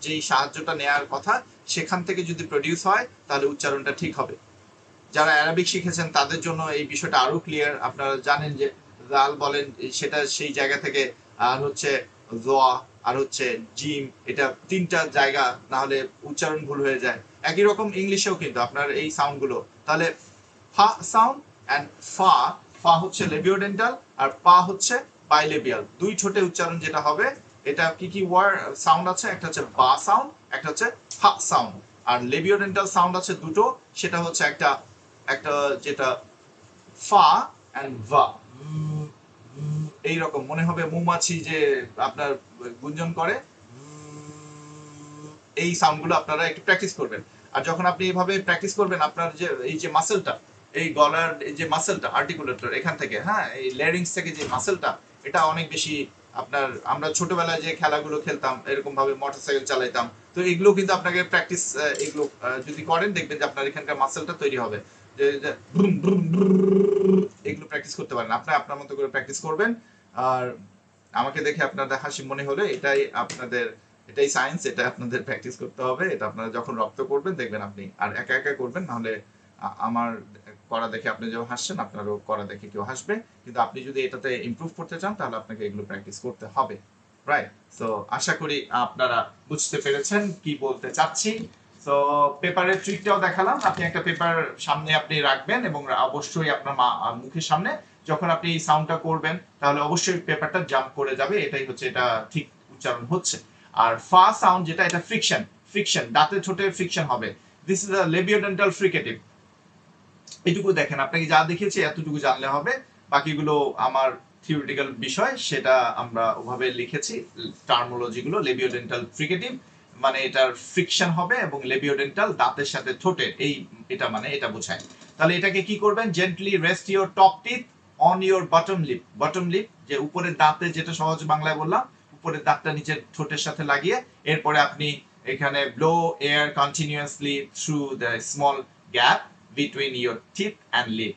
যেই সাহায্যটা নেওয়ার কথা সেখান থেকে যদি প্রডিউস হয় তাহলে উচ্চারণটা ঠিক হবে। যারা অ্যারাবিক শিখেছেন তাদের জন্য এই বিষয়টা আরো ক্লিয়ার, আপনারা জানেন যে জাল বলেন সেটা সেই জায়গা থেকে, আর হচ্ছে জোয়া, আর হচ্ছে জিম, এটা তিনটা জায়গা, না হলে উচ্চারণ ভুল হয়ে যায়। একই রকম ইংলিশেও কিন্তু আপনার এই সাউন্ডগুলো, তাহলে ফা সাউন্ড অ্যান্ড ফা, ফা হচ্ছে লেবিওডেন্টাল আর পা হচ্ছে বাইলেবিয়াল, দুই ঠোঁটে উচ্চারণ যেটা হবে। এটা কি কি ওয়ার্ড সাউন্ড আছে, একটা হচ্ছে বা সাউন্ড, একটা হচ্ছে ফা সাউন্ড, আর লেবিওডেন্টাল সাউন্ড আছে দুটো, সেটা হচ্ছে একটা একটা যেটা ফা অ্যান্ড ভা, এইরকম মনে হবে মৌমাছি যে আপনার গুঞ্জন করে, এই সাউন্ডগুলো আপনারা একটু প্র্যাকটিস করবেন। আর যখন আপনি এইভাবে প্র্যাকটিস করবেন আপনার যে এই যে মাসেলটা, এই গলার এই যে মাসেলটা আর্টিকুলেটর এখান থেকে, হ্যাঁ, এই ল্যারিংস থেকে যে মাসেলটা, এটা অনেক বেশি আপনার, আমরা ছোটবেলায় যে খেলাগুলো খেলতাম এরকম ভাবে মোটরসাইকেল চালাইতাম, তো এগুলো কিন্তু আপনাকে প্র্যাকটিস, এগুলো যদি করেন দেখবেন যে আপনার এখানকার মাসেলটা তৈরি হবে, যে এগুলো প্র্যাকটিস করতে পারেন, আপনি আপনার মতো করে প্র্যাকটিস করবেন। আর আমাকে দেখে আপনাদের হাসি মনে হলে এটাই আপনাদের, এটাই সায়েন্স, এটা আপনাদের প্র্যাকটিস করতে হবে, এটা আপনারা যখন রপ্ত করবেন দেখবেন আপনি, আর একা একা করবেন, নাহলে আমার করা দেখে আপনি যখন হাসছেন আপনারও করা দেখে কেউ হাসবে, কিন্তু আপনি যদি এটাতে ইমপ্রুভ করতে চান তাহলে আপনাকে এগুলো প্র্যাকটিস করতে হবে, রাইট? সো আশা করি আপনারা বুঝতে পেরেছেন কি বলতে চাচ্ছি। তো পেপারের ট্রিকটাও দেখালাম, আপনি একটা পেপার সামনে আপনি রাখবেন এবং অবশ্যই আপনার মুখের সামনে যখন আপনি এই সাউন্ডটা করবেন তাহলে অবশ্যই পেপারটা জাম্প করে যাবে, এটাই হচ্ছে এটা ঠিক উচ্চারণ হচ্ছে। আর ফা সাউন্ড যেটা, এটা ফ্রিকশন, ফ্রিকশন, দাঁতে ঠোঁটে ফ্রিকশন হবে, দিস ইজ আ লেবিওডেন্টাল ফ্রিকেটিভ। এটুকু দেখেন, আপনাকে যা দেখিয়েছি এতটুকু জানলে হবে, বাকিগুলো আমার থিওরিটিক্যাল বিষয়, সেটা আমরা ওভাবে লিখেছি টার্মোলজিগুলো। লেবিওডেন্টাল ফ্রিকেটিভ মানে এটার ফ্রিকশন হবে, এবং লেবিওডেন্টাল দাঁতের সাথে ঠোঁটের, এই এটা মানে এটা বোঝায়। তাহলে এটাকে কি করবেন, gently rest your top teeth on your bottom lip, bottom lip যে উপরের দাঁতে, যেটা সহজ বাংলায় বললাম, উপরের দাঁতটা নিচের ঠোঁটের সাথে লাগিয়ে, এরপরে আপনি এখানে blow air continuously through the small gap between your teeth and lip,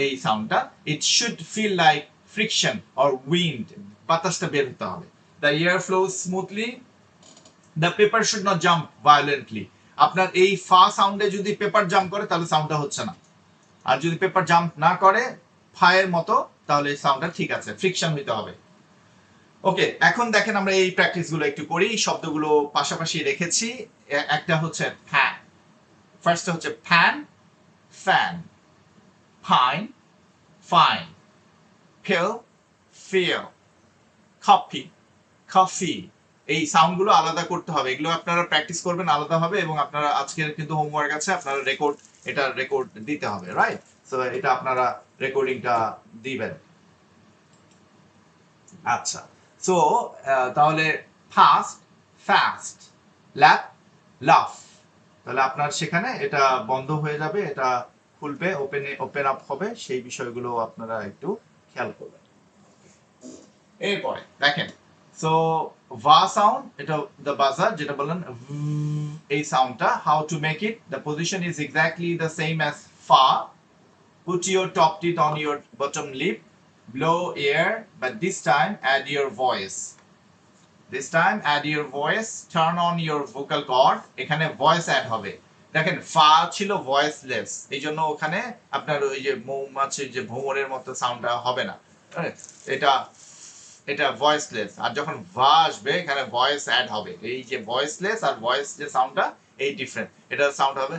এই সাউন্ডটা, it should feel like friction or wind, বাতাসটা বের হতে হবে। the air flows smoothly, the paper should not jump violently, আপনার এই ফা সাউন্ডে যদি পেপার জাম্প করে তাহলে সাউন্ডটা হচ্ছে না, আর যদি পেপার জাম্প না করে ফায়ের মতো তাহলে সাউন্ডটা ঠিক আছে, ফ্রিকশন হইতে হবে। ওকে, এখন দেখেন আমরা এই প্র্যাকটিস গুলো একটু করি, শব্দগুলো পাশাপাশি রেখেছি। একটা হচ্ছে ফ্যান, ফার্স্ট হচ্ছে fan, fan, pine, fine, pill, feel, copy, coffee, এই সাউন্ডগুলো আলাদা করতে হবে, এগুলো আপনারা প্র্যাকটিস করবেন আলাদাভাবে, এবং আপনারা আজকের কিন্তু হোমওয়ার্ক আছে, আপনারা রেকর্ড, এটা রেকর্ড দিতে হবে, রাইট? সো এটা আপনারা রেকর্ডিংটা দিবেন। আচ্ছা, সো তাহলে ফাস্ট, ফাস্ট, ল্যাপ, লাফ, তাহলে আপনার সেখানে এটা বন্ধ হয়ে যাবে, এটা খুলবে, ওপেন আপ হবে, সেই বিষয়গুলো আপনারা একটু খেয়াল করবেন। এরপরে দেখেন, সো ভা সাউন্ড, এটা দ্য বাজার যেটা বললেন এই সাউন্ডটা, how to make it, the position is exactly the same as ফা। Put your top teeth on your bottom lip, blow air, but this time add your voice. This time add your voice, turn on your vocal cord. এখানে voice add হবে। দেখেন ফা ছিল voiceless, এই জন্য ওখানে আপনার ওই যে মৌমাছির যে ভ্রমরের মতো সাউন্ডটা হবে না, এটা এটা ভয়েসলেস। আর যখন ভা আসবে এখানে ভয়েস অ্যাড হবে। এই যে ভয়েসলেস আর ভয়েস যে সাউন্ডটা এই ডিফারেন্ট, এটা সাউন্ড হবে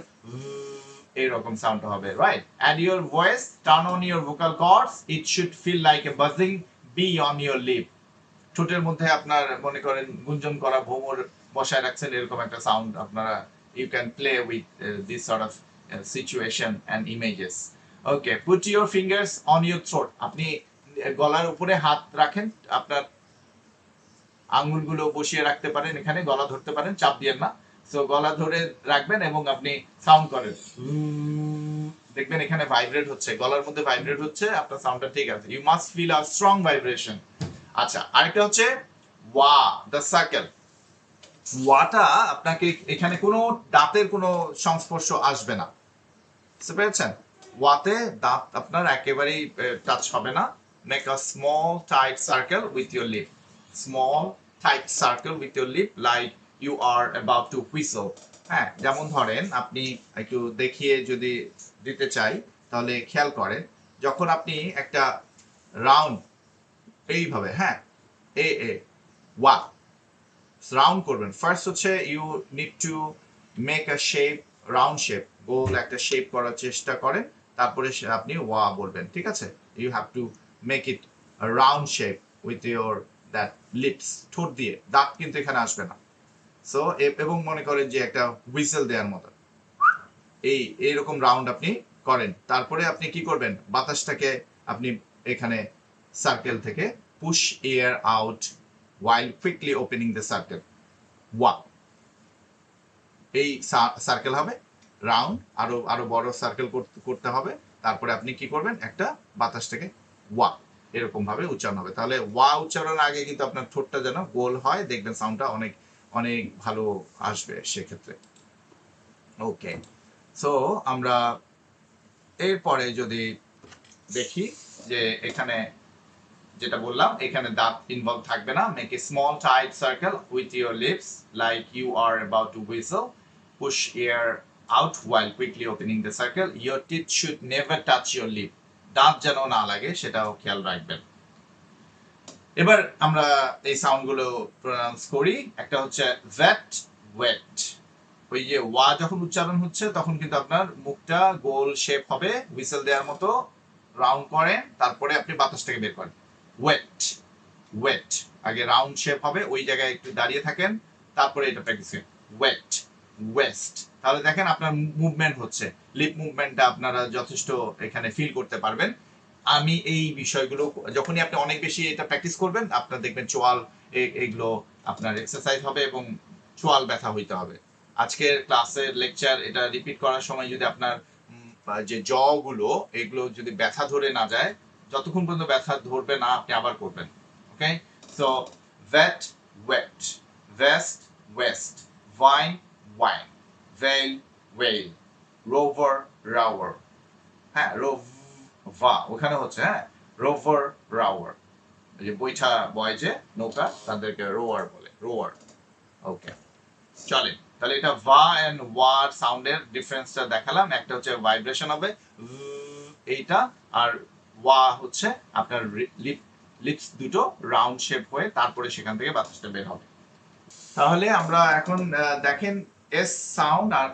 এইরকম সাউন্ড হবে, right? Add your voice, turn on your vocal cords, it should feel like a buzzing bee on your lip. ঠোঁটের মধ্যে আপনার মনে করেন গুঞ্জন করা ভ্রমর বসায় রাখছেন, এরকম একটা সাউন্ড আপনারা you can play with this sort of situation and images. Okay, put your fingers on your throat. আপনি গলার উপরে হাত রাখেন, আপনার আঙ্গুলগুলো বসিয়ে রাখতে পারেন, এখানে গলা ধরতে পারেন, চাপ দিয়ে না। সো গলা ধরে রাখবেন এবং আপনি সাউন্ড করেন, দেখবেন এখানে ভাইব্রেট হচ্ছে, গলার মধ্যে ভাইব্রেট হচ্ছে, আপনার সাউন্ডটা ঠিক আছে। You must feel a strong vibration. আচ্ছা, আরেকটা হচ্ছে ওয়া, দ্য সার্কেল। ওয়াটা আপনাকে এখানে কোনো দাঁতের কোনো সংস্পর্শ আসবে না, বুঝতে পেরেছেন? ওয়াতে দাঁত আপনার একেবারেই টাচ হবে না। Make a small tight circle with your lip, small tight circle with your lip like you are about to whistle. হ্যাঁ, যেমন ধরেন আপনি একটু দেখিয়ে যদি দিতে চাই তাহলে খেয়াল করেন, যখন আপনি একটা রাউন্ড এইভাবে, হ্যাঁ, এ এ ওয়া রাউন্ড করবেন, ফার্স্ট হচ্ছে you need to make a shape, round shape, গোল একটা শেপ করার চেষ্টা করেন, তারপরে আপনি ওয়া বলবেন, ঠিক আছে? You have to make it round shape with your that lips, ঠোঁট দিয়ে, দাঁত কিন্তু এখানে আসবে না। সো এবং মনে করেন যে একটা হুইসেল দেওয়ার মতো এইরকম রাউন্ড আপনি করেন, তারপরে আপনি কি করবেন, বাতাসটাকে আপনি এখানে সার্কেল থেকে push air out while quickly opening the circle. ওয়া, এই সার্কেল হবে রাউন্ড, আরো আরো বড় সার্কেল করতে হবে, তারপরে আপনি কি করবেন, একটা বাতাস থেকে ওয়া এরকম ভাবে উচ্চারণ হবে। তাহলে ওয়া উচ্চারণের আগে কিন্তু আপনার ঠোঁটটা যেন গোল হয়, দেখবেন সাউন্ডটা অনেক অনেক ভালো আসবে সেক্ষেত্রে। ওকে, সো আমরা এরপরে যদি দেখি যে এখানে যেটা বললাম, এখানে দাঁত ইনভলভ থাকবে না। Make a small tight circle with your lips like you are about to whistle, push air out while quickly opening the circle. Your teeth should never touch your lip. দাঁত যেন না লাগে সেটাও খেয়াল রাখবেন। এবার আমরা এই সাউন্ডগুলো প্রনাউন্স করি। একটা হচ্ছে ভেট, ওয়েট। ওই যে ওয়া যখন উচ্চারণ হচ্ছে তখন কিন্তু আপনার মুখটা গোল শেপ হবে, হুইসেল দেওয়ার মতো রাউন্ড করেন, তারপরে আপনি বাতাসটাকে বের করেন। ওয়েট, ওয়েট, আগে রাউন্ড শেপ হবে, ওই জায়গায় একটু দাঁড়িয়ে থাকেন, তারপরে এটা প্র্যাকটিস করেন। Wait, waste. তাহলে দেখেন আপনার মুভমেন্ট হচ্ছে, লিপ মুভমেন্টটা আপনারা যথেষ্ট এখানে ফিল করতে পারবেন। আমি এই বিষয়গুলো যখনই আপনি অনেক বেশি এটা প্র্যাকটিস করবেন, আপনার দেখবেন চোয়াল এগুলো আপনার এক্সারসাইজ হবে এবং চোয়াল ব্যথা হইতে হবে। আজকের ক্লাসের লেকচার এটা রিপিট করার সময় যদি আপনার যে জগুলো এগুলো যদি ব্যথা ধরে না যায়, যতক্ষণ পর্যন্ত ব্যথা ধরবে না আপনি আবার করবেন। Okay, so vet, wet, vest, west, vine, wine, veil, wail, rover, rower. হ্যাঁ, রোভা ওখানে হচ্ছে, হ্যাঁ, রোভার, রাওয়ার। যে বৈঠা বয় যে নৌকা তাদেরকে রোয়ার বলে, রোয়ার। ওকে, চলেন তাহলে এটা ভা এন্ড ওয়ার সাউন্ডের ডিফারেন্সটা দেখালাম। একটা হচ্ছে ভাইব্রেশন হবে এইটা, আর ওয়া হচ্ছে আপনার লিপস দুটো রাউন্ড শেপ হয়ে তারপরে সেখান থেকে বাতাসটা বের হবে। তাহলে আমরা এখন দেখেন এস সাউন্ড আর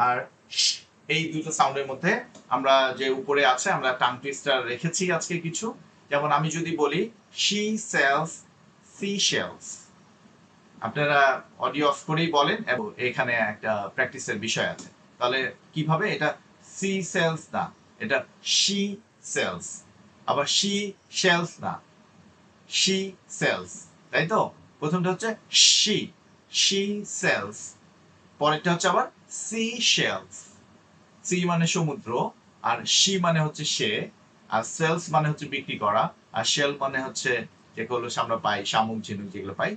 আর এই দুটো সাউন্ডের মধ্যে আমরা যে উপরে আছে আমরা টাং টুইস্টার রেখেছি আজকে কিছু। যেমন আমি যদি বলি শি সেলস সি শেলস, আপনারা অডিও অফ করেই বলেন এবং এখানে একটা প্র্যাকটিসের বিষয় আছে। তাহলে কিভাবে, এটা সি সেলস না, এটা শি সেলস। আবার শি শেলস না, শি সেলস, তাই তো? প্রথমটা হচ্ছে শি, শি সেলস, পরেরটা হচ্ছে আবার সি শেলস। সি মানে সমুদ্র, আর শি মানে হচ্ছে সে, আর সেলস মানে হচ্ছে বিক্রি করা, আর শেল মানে হচ্ছে যেগুলো আমরা পাই, শামুক ঝিনুক যেগুলো পাই।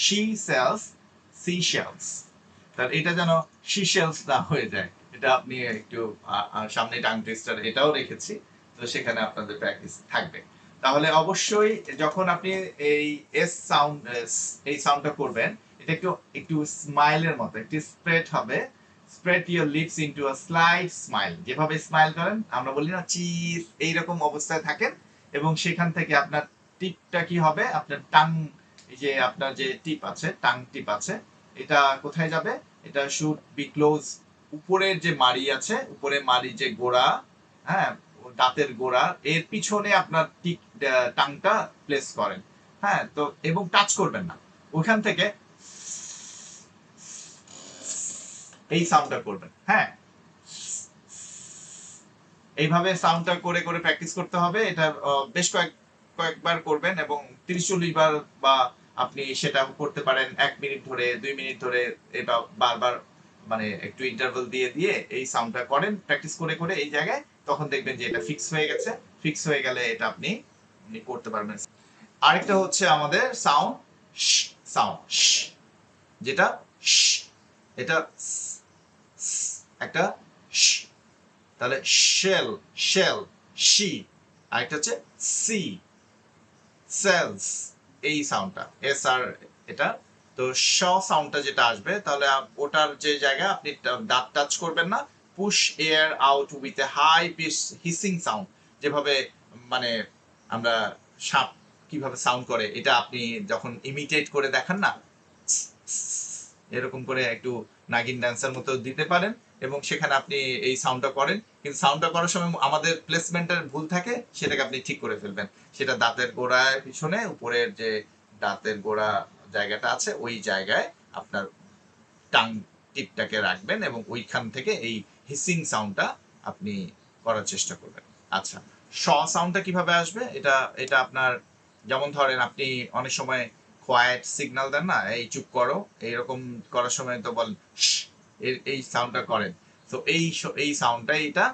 শি সেলস সি শেলস, তাহলে এটা যেন শি শেলস না হয়ে যায়, এটা আপনি একটু সামনে টাং টুইস্টার এটাও রেখেছি, তো সেখানে আপনাদের প্র্যাকটিস থাকবে। তাহলে অবশ্যই যখন আপনি এই এস সাউন্ড, এই সাউন্ডটা করবেন, এটা একটু একটু স্মাইলের মতো, একটু স্প্রেড হবে। Spread your lips into a slide smile, যেভাবে স্মাইল করেন আমরা বলি না চিজ, এইরকম অবস্থায় থাকেন। এবং সেখান থেকে আপনার টিপটা কি হবে, আপনার টাং, এই যে আপনার যে টিপ আছে, টাং টিপ আছে, এটা কোথায় যাবে? এটা শুড বি ক্লোজ, উপরের যে মাড়ি আছে, উপরে মাড়ি যে গোড়া, হ্যাঁ, দাঁতের গোড়া, এর পিছনে আপনার টিপ টাংটা প্লেস করেন। হ্যাঁ, তো এবং টাচ করবেন না, ওখান থেকে এই সাউন্ডটা করবেন। হ্যাঁ, এইভাবে সাউন্ডটা করে করে প্র্যাকটিস করতে হবে। এটা বেশ কয়েকবার করবেন, এবং 30-40 বার, বা আপনি সেটা করতে পারেন 1 মিনিট ধরে, 2 মিনিট ধরে, এটা বারবার মানে একটু ইন্টারভাল দিয়ে দিয়ে এই সাউন্ডটা করেন প্র্যাকটিস করে করে এই জায়গায়, তখন দেখবেন যে এটা ফিক্স হয়ে গেছে। ফিক্স হয়ে গেলে এটা আপনি করতে পারবেন। আরেকটা হচ্ছে আমাদের সাউন্ড, সাউন্ড যেটা এটা একটা, তাহলে শেল, শেল, শি, আরেকটা হচ্ছে সি, সেলস, এই সাউন্ডটা এস আর এটা। তো শ সাউন্ডটা যেটা আসবে, তাহলে ওটার যে জায়গা আপনি দাঁত টাচ করবেন না, push air out with a high pitch hissing sound, যেভাবে মানে আমরা সাপ কিভাবে সাউন্ড করে, এটা আপনি যখন ইমিটেট করে দেখান না, এরকম করে একটু নাগিন ড্যান্সের মতো দিতে পারেন, এবং সেখানে আপনি এই সাউন্ডটা করেন। কিন্তু সাউন্ডটা করার সময় আমাদের প্লেসমেন্টের ভুল থাকে, সেটাকে আপনি ঠিক করে ফেলবেন। সেটা দাঁতের গোড়ায় পিছনে, উপরের যে দাঁতের গোড়া জায়গাটা আছে, ওই জায়গায় আপনার টাং টিপটাকে রাখবেন, এবং ওইখান থেকে এই হিসিং সাউন্ডটা আপনি করার চেষ্টা করবেন। আচ্ছা, শ সাউন্ডটা কিভাবে আসবে? এটা এটা আপনার, যেমন ধরেন আপনি অনেক সময় কোয়াইট সিগন্যাল দেন না, এই চুপ করো, এইরকম করার সময় তো বলেন এই সাউন্ডটা করেন। তো এই সাউন্ডটাই এটা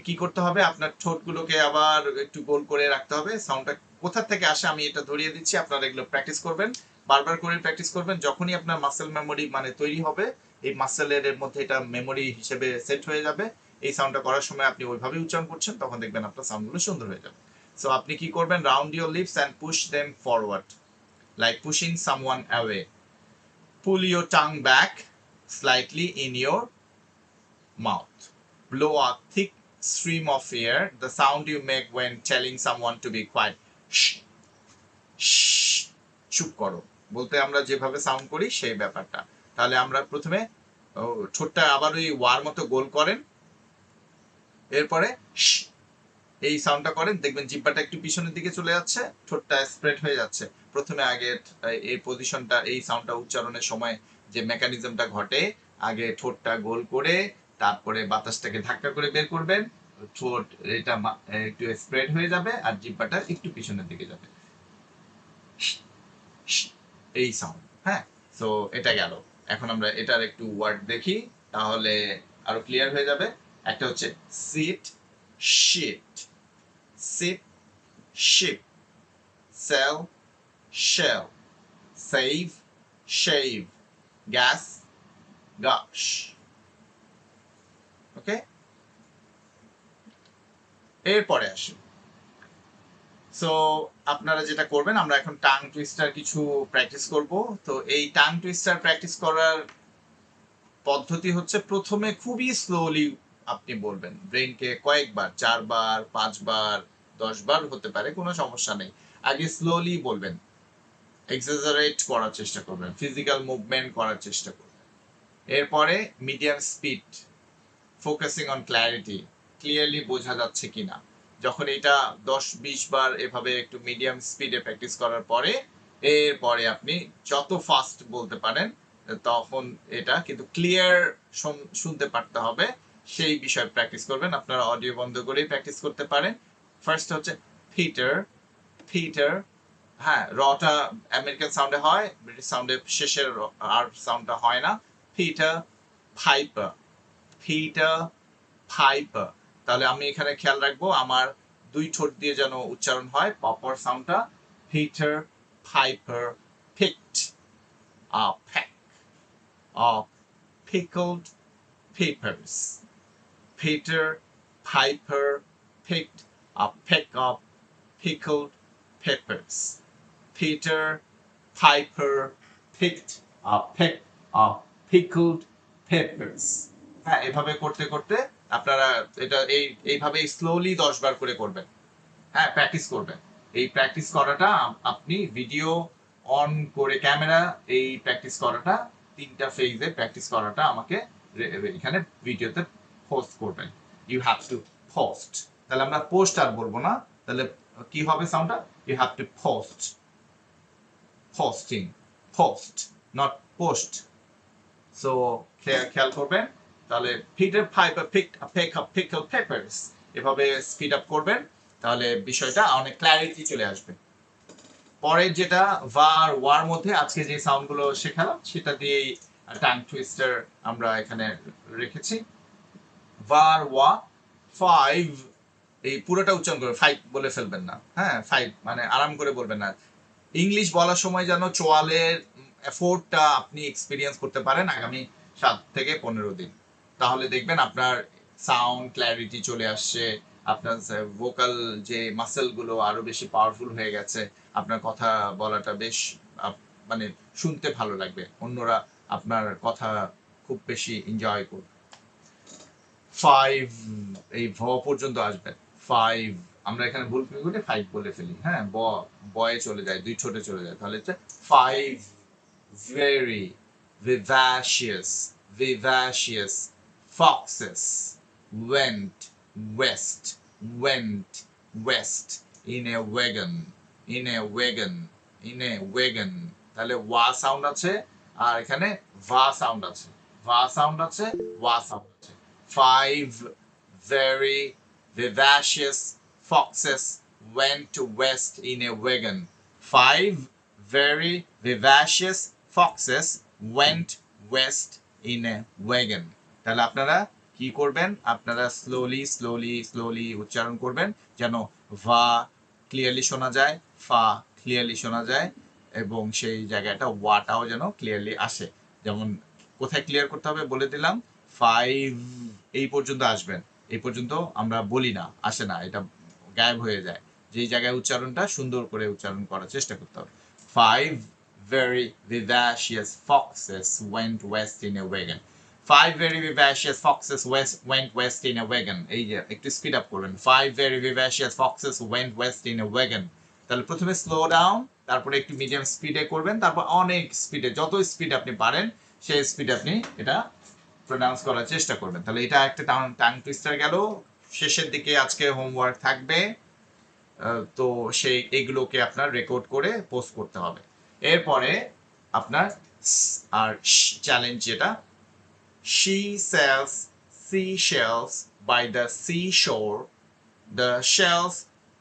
কি করতে হবে, আপনার ঠোঁটগুলোকে আবার একটু গোল করে রাখতে হবে। সাউন্ডটা কোথা থেকে আসে আমি এটা ধরিয়ে দিচ্ছি, আপনারা এগুলো প্র্যাকটিস করবেন, বারবার করে প্র্যাকটিস করবেন। যখনই আপনার মাসেল মেমোরি মানে তৈরি হবে, এই মাসেলের মধ্যে এটা মেমোরি হিসেবে সেট হয়ে যাবে, এই সাউন্ডটা করার সময় আপনি ওইভাবেই উচ্চারণ করছেন, তখন দেখবেন আপনার সাউন্ডগুলো সুন্দর হয়ে যাবে। সো আপনি কি করবেন, round your lips and push them forward, like pushing someone away. Pull your tongue back slightly in your mouth. Blow a thick stream of air, the sound you make when telling someone to be quiet. Shh, shh, চুপ করো বলতে আমরা যেভাবে sound করি সেই ব্যাপারটা। তাহলে আমরা প্রথমে ঠোঁটটা আবার ওই ওয়ার মতো গোল করেন, এরপরে এই সাউন্ডটা করেন, দেখবেন জিহ্বাটা একটু পিছনের দিকে চলে যাচ্ছে, ঠোঁটটা স্প্রেড হয়ে যাচ্ছে। প্রথমে আগে এই পজিশনটা, এই সাউন্ডটা উচ্চারণের সময় যে মেকানিজমটা ঘটে, আগে ঠোঁটটা গোল করে, তারপরে বাতাসটাকে ধাক্কা করে বের করবেন, ঠোঁট এটা একটু স্প্রেড হয়ে যাবে, আর জিহ্বাটা একটু পিছনের দিকে যাবে, এই সাউন্ড। হ্যাঁ, তো এটা গেল। এখন আমরা এটার একটু ওয়ার্ড দেখি, তাহলে আরো ক্লিয়ার হয়ে যাবে। একটা হচ্ছে seat, sheet, sip, ship, sell, shell, save, shave, gas, gush. Okay, এরপরে আসি। সো আপনারা যেটা করবেন, আমরা এখন টাং টুইস্টার কিছু প্র্যাকটিস করব। তো এই টাং টুইস্টার প্র্যাকটিস করার পদ্ধতি হচ্ছে, প্রথমে খুবই স্লোলি আপনি বলবেন, ব্রেনকে কয়েকবার, 4 বার, 5 বার, 10 বার হতে পারে, কোনো সমস্যা নেই। আগে স্লোলি বলবেন, এক্সাজারেট করার চেষ্টা করবেন, ফিজিক্যাল মুভমেন্ট করার চেষ্টা করবেন। এরপরে medium speed, focusing on clarity, clearly বোঝা যাচ্ছে কিনা। যখন এটা 10-20 বার এভাবে একটু মিডিয়াম স্পিডে প্র্যাকটিস করার পরে, এরপরে আপনি যত ফাস্ট বলতে পারেন, তখন এটা কিন্তু ক্লিয়ার শুনতে পারতে হবে, সেই বিষয়ে প্র্যাকটিস করবেন। আপনারা অডিও বন্ধ করেই প্র্যাকটিস করতে পারেন। ফার্স্ট হচ্ছে ফিটার, ফিটার, হ্যাঁ, রটা আমেরিকান সাউন্ডে হয়, ব্রিটিশ সাউন্ডে শেষের আর সাউন্ডটা হয় না। ফিটার, ফাইপার, ফিটার, ফাইপার। তাহলে আমি এখানে খেয়াল রাখবো, আমার দুই ঠোঁট দিয়ে যেন উচ্চারণ হয় প্রপার সাউন্ডটা। Peter Piper picked a peck of pickled peppers. Peter Piper picked a peck of pickled peppers. Peter Piper picked a peck of pickled peppers. হ্যাঁ, এভাবে করতে করতে আপনারা এটা এইভাবে স্লোলি 10 বার করে করবেন। হ্যাঁ, প্র্যাকটিস করবেন। এই প্র্যাকটিস করাটা আপনি ভিডিও অন করে ক্যামেরা এই প্র্যাকটিস করাটা 3টা ফেজে প্র্যাকটিস করাটা আমাকে এখানে ভিডিওতে পোস্ট করবেন। You have to post. তাহলে আমরা পোস্ট আর বলবো না, তাহলে কি হবে সাউন্ডটা? You have to post. Posting, post, not post. So খেয়াল করবেন। তাহলে Peter Piper picked a peck of pickled peppers, এভাবে স্পিড আপ করবেন, তাহলে বিষয়টা অনেক ক্ল্যারিটি চলে আসবে। পরের যেটা ভার ওয়ার মধ্যে আজকে যে সাউন্ডগুলো শেখালাম সেটা দিয়েই টাং টুইস্টার আমরা এখানে রেখেছি। ভার ওয়া 5, এই পুরোটা উচ্চারণ করে 5 বলে ফেলবেন না। হ্যাঁ, 5 মানে আরাম করে বলবেন না। ইংলিশ বলার সময় যেন চোয়ালের এফোর্টটা আপনি এক্সপিরিয়েন্স করতে পারেন আগামী 7 থেকে 15 দিন। তাহলে দেখবেন আপনার সাউন্ড ক্ল্যারিটি চলে আসছে, আপনার ভোকাল যে মাসেলগুলো আরো বেশি পাওয়ারফুল হয়ে গেছে, আপনার কথা বলাটা বেশ মানে শুনতে ভালো লাগবে, অন্যরা আপনার কথা খুব বেশি এনজয় করবে। 5 এই ভ পর্যন্ত আসবেন। 5 আমরা এখানে ভুল করে 5 বলে ফেলি। হ্যাঁ, বয়ে চলে যায়, দুই ঠোঁটে চলে যায়, তাহলে হচ্ছে 5 very vivacious foxes went west in a wagon. তাহলে ওয়া সাউন্ড আছে আর এখানে ভা সাউন্ড আছে, ওয়া সাউন্ড আছে। 5 very vivacious foxes went west in a wagon. 5 very vivacious foxes went west in a wagon. তাহলে আপনারা কি করবেন? আপনারা স্লোলি উচ্চারণ করবেন যেন ভা ক্লিয়ারলি শোনা যায়, ফা ক্লিয়ারলি শোনা যায়, এবং সেই জায়গাটা ওয়াটাও যেন ক্লিয়ারলি আসে। যেমন কোথায় ক্লিয়ার করতে হবে বলে দিলাম, 5 এই পর্যন্ত আসবেন, এই পর্যন্ত আমরা বলি না, আসে না, এটা গায়েব হয়ে যায়। যেই জায়গায় উচ্চারণটা সুন্দর করে উচ্চারণ করার চেষ্টা করতে হবে। 5 very vivacious foxes went west in a wagon. 5 very vivacious foxes went west in a wagon. এই যে একটু স্পিড আপ করবেন। 5 very vivacious foxes went west in a wagon. তাহলে প্রথমে স্লো ডাউন, তারপরে একটু মিডিয়াম স্পিডে করবেন, তারপর অনেক স্পিডে, যত স্পিড আপনি পারেন সেই স্পিডে আপনি এটা প্রোনাউন্স করার চেষ্টা করবেন। তাহলে এটা একটা টাং টুইস্টার গেল। শেষের দিকে আজকে হোমওয়ার্ক থাকবে, তো সেই এগুলোকে আপনার রেকর্ড করে পোস্ট করতে হবে। এরপরে আপনার আর চ্যালেঞ্জ যেটা, she sells seashells by the seashore. The shells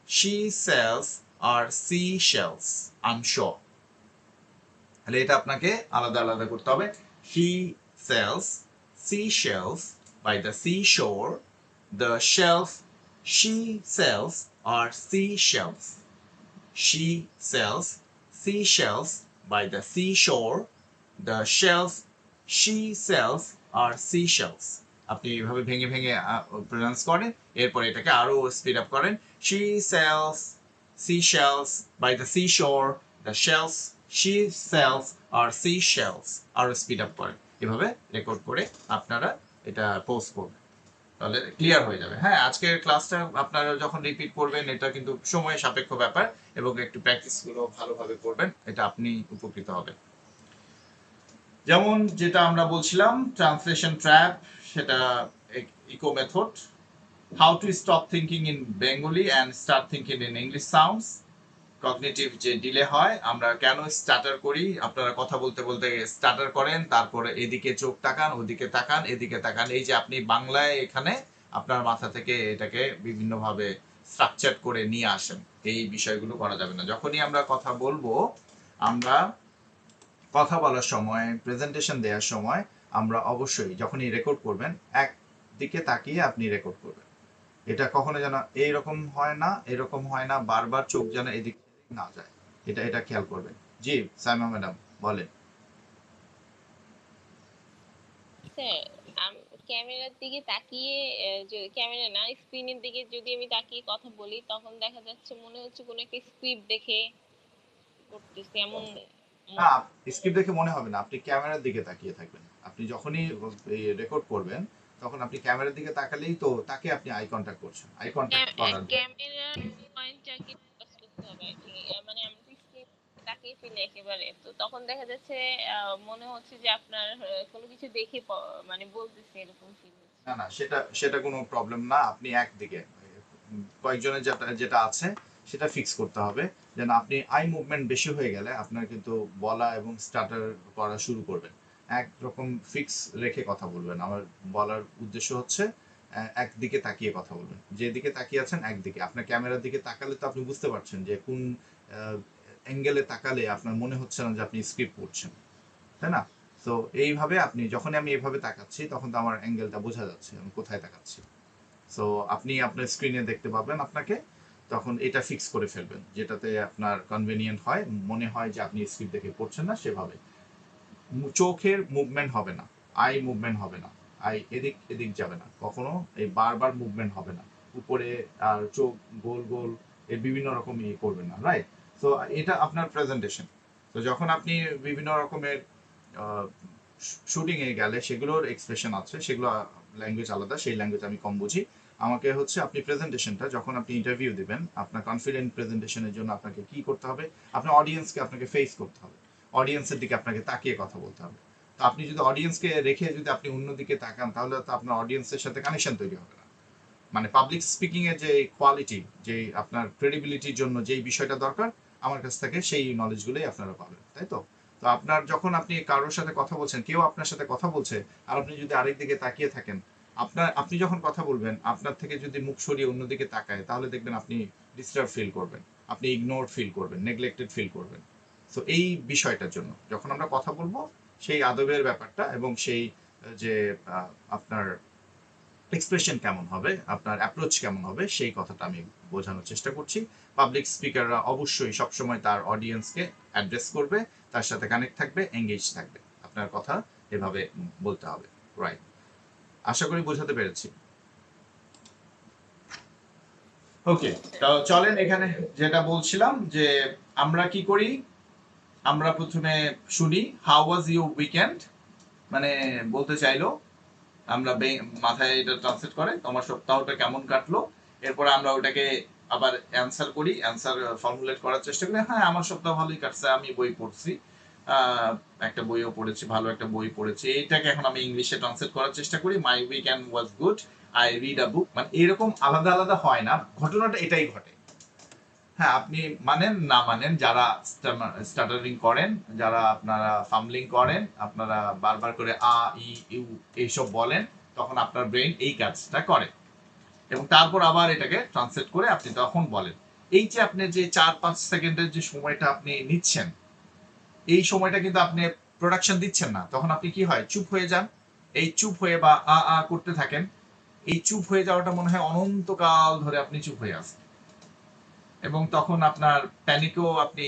she sells are seashells, I'm sure. তাহলে এটা আপনাকে আলাদা আলাদা করতে হবে। He sells seashells by the seashore. The shells she sells are seashells. She sells seashells by the seashore. The shells she sells are seashells. আপনি এইভাবে ভেঙে ভেঙে প্রনাউন্স করেন, এরপর এটাকে আরো স্পিড আপ করেন। She sells seashells by the seashore. The shells she sells are seashells. আরো স্পিড আপ করেন, এভাবে রেকর্ড করে আপনারা এটা পোস্ট করবেন, তাহলে ক্লিয়ার হয়ে যাবে। হ্যাঁ, আজকের ক্লাসটা আপনারা যখন রিপিট করবেন এটা কিন্তু সময় সাপেক্ষ ব্যাপার, এবং একটু প্র্যাকটিস গুলো ভালোভাবে করবেন, এটা আপনি উপকৃত হবেন। যেমন যেটা আমরা বলছিলাম ট্রান্সলেশন ট্র্যাপ, সেটা echo method, how to stop thinking in Bengali and start thinking in English sounds, cognitive যে ডিলে হয়, আমরা কেন স্টার্টার করি, আপনারা কথা বলতে বলতে স্টার্টার করেন, তারপরে এদিকে চোখ তাকান, ওদিকে তাকান, এদিকে তাকান, এই যে আপনি বাংলায় এখানে আপনার মাথা থেকে এটাকে বিভিন্নভাবে স্ট্রাকচার করে নিয়ে আসেন, এই বিষয়গুলো করা যাবে না। যখনই আমরা কথা বলবো, আমরা কথা বলার সময়, প্রেজেন্টেশন দেওয়ার সময় আমরা অবশ্যই যখনই রেকর্ড করবেন, এক দিকে তাকিয়ে আপনি রেকর্ড করবেন। এটা কখনো যেন এইরকম হয় না, এরকম হয় না, বারবার চোখ যেন এদিক সেদিক না যায়। এটা খেয়াল করবেন। জি, সাইমা ম্যাডাম বলেন। স্যার, ক্যামেরার দিকে তাকিয়ে ক্যামেরা না স্ক্রিনের দিকে যদি আমি তাকিয়ে কথা বলি তখন দেখা যাচ্ছে মনে হচ্ছে কোনো একটা স্ক্রিপ্ট দেখে করতেছি এমন না, মনে স্ক্রিপ্ট দেখে মনে হবে না, আপনি ক্যামেরার দিকে তাকিয়ে থাকবেন। আপনি যখনই রেকর্ড করবেন তখন আপনি ক্যামেরার দিকে তাকালেই তো তাকে আপনি আই কন্টাক্ট করছেন, আই কন্টাক্ট করার ক্যামেরার পয়েন্টটা কি ফোকাস করতে হবে আর কি। মানে আমি তো স্ক্রিন তাকিয়ে ফেলি একেবারে, তো তখন দেখা যাচ্ছে মনে হচ্ছে যে আপনার কোনো কিছু দেখে মানে বলতেছে এরকম ফিল হচ্ছে। না না, সেটা সেটা কোনো প্রবলেম না। আপনি একদিকে কয়েকজনের যেটা যেটা আছে সেটা ফিক্স করতে হবে, যেন আপনি আই মুভমেন্ট বেশি হয়ে গেলে আপনার কিন্তু বলা এবং স্টার্টার করা শুরু করবেন। একরকম ফিক্স রেখে কথা বলবেন। আমার বলার উদ্দেশ্য হচ্ছে একদিকে তাকিয়ে কথা বলবেন। যেদিকে তাকিয়ে আছেন একদিকে, আপনার ক্যামেরার দিকে তাকালে তো আপনি বুঝতে পারছেন যে কোন অ্যাঙ্গেলে তাকালে আপনার মনে হচ্ছে না যে আপনি স্ক্রিপ্ট পড়ছেন, তাই না? তো এইভাবে আপনি যখনই আমি এভাবে তাকাচ্ছি তখন তো আমার অ্যাঙ্গেলটা বোঝা যাচ্ছে আমি কোথায় তাকাচ্ছি। সো আপনি আপনার স্ক্রিনে দেখতে পাবেন আপনাকে, তখন এটা ফিক্স করে ফেলবেন যেটাতে আপনার কনভেনিয়েন্ট হয়, মনে হয় যে আপনি স্ক্রিপ্ট দেখে পড়ছেন না সেভাবে। চোখের মুভমেন্ট হবে না, আই মুভমেন্ট হবে না, আই এদিক এদিক যাবে না কখনো, এই বারবার মুভমেন্ট হবে না উপরে, আর চোখ গোল গোল এর বিভিন্ন রকম ইয়ে করবেন না, রাইট? তো এটা আপনার প্রেজেন্টেশন। তো যখন আপনি বিভিন্ন রকমের শুটিং এ গেলে সেগুলোর এক্সপ্রেশন আছে, সেগুলো ল্যাঙ্গুয়েজ আলাদা, সেই ল্যাঙ্গুয়েজ আমি কম বুঝি। আমাকে হচ্ছে আপনি প্রেজেন্টেশনটা যখন আপনি ইন্টারভিউ দিবেন, আপনার কনফিডেন্ট প্রেজেন্টেশনের জন্য আপনাকে কি করতে হবে, আপনার অডিয়েন্সকে আপনাকে ফেস করতে হবে, অডিয়েন্সের দিকে আপনাকে তাকিয়ে কথা বলতে হবে। তো আপনি যদি অডিয়েন্সকে রেখে যদি আপনি অন্যদিকে তাকান তাহলে তো আপনার অডিয়েন্সের সাথে কানেকশন তৈরি হবে না। মানে পাবলিক স্পিকিং এর যে কোয়ালিটি, যে আপনার ক্রেডিবিলিটির জন্য যেই বিষয়টা দরকার, আমার কাছ থেকে সেই নলেজগুলোই আপনারা পাবেন, তাই তো? তো আপনার যখন আপনি কারোর সাথে কথা বলছেন, কেউ আপনার সাথে কথা বলছে আর আপনি যদি আরেক দিকে তাকিয়ে থাকেন, আপনি যখন কথা বলবেন আপনার থেকে যদি মুখ সরিয়ে অন্যদিকে তাকায় তাহলে দেখবেন আপনি ডিস্টার্ব ফিল করবেন, আপনি ইগনোর ফিল করবেন, নেগলেক্টেড ফিল করবেন। তো এই বিষয়টার জন্য যখন আমরা কথা বলবো, সেই আদবের ব্যাপারটা এবং সেই যে আপনার এক্সপ্রেশন কেমন হবে, আপনার অ্যাপ্রোচ কেমন হবে, সেই কথাটা আমি বোঝানোর চেষ্টা করছি। পাবলিক স্পিকাররা অবশ্যই সবসময় তার অডিয়েন্সকে অ্যাড্রেস করবে, তার সাথে কানেক্ট থাকবে, এঙ্গেজ থাকবে। আপনার কথা এভাবে বলতে হবে, রাইট? আশা করি বোঝাতে পেরেছি। ওকে, তো চলেন এখানে যেটা বলছিলাম যে আমরা কি করি, আমরা প্রথমে শুনি হাউ ওয়াজ ইউর উইকেন্ড, মানে বলতে চাইলো, আমরা মাথায় এটা ট্রান্সলেট করে তোমার সপ্তাহটা কেমন কাটলো। এরপরে আমরা ওটাকে আবার অ্যান্সার করি, অ্যান্সার ফর্মুলেট করার চেষ্টা করি। হ্যাঁ, আমার সপ্তাহ ভালোই কাটছে, আমি বই পড়ছি, আহ, একটা বইও পড়েছি, ভালো একটা বই পড়েছি। এইটাকে এখন আমি ইংলিশে ট্রান্সলেট করার চেষ্টা করি, my weekend was good, I read a book. মানে এরকম আলাদা আলাদা হয় না, ঘটনাটা এটাই ঘটে। হ্যাঁ, আপনি মানেন না মানেন, যারা স্টাটারিং করেন, যারা আপনারা ফামলিং করেন, আপনারা বারবার করে আ ই ইউ এইসব বলেন, তখন আপনার ব্রেন এই কাজটা করে এবং তারপর আবার এটাকে ট্রান্সলেট করে আপনি তখন বলেন। এই যে আপনি যে 4-5 সেকেন্ডের যে সময়টা আপনি নিচ্ছেন, এই সময়টা কিন্তু আপনি প্রোডাকশন দিচ্ছেন না, তখন আপনি কি হয়, চুপ হয়ে যান। এই চুপ হয়ে বা আ আ করতে থাকেন, এই চুপ হয়ে যাওয়াটা মনে হয় অনন্তকাল ধরে আপনি চুপ হয়ে আছেন, এবং তখন আপনার আপনি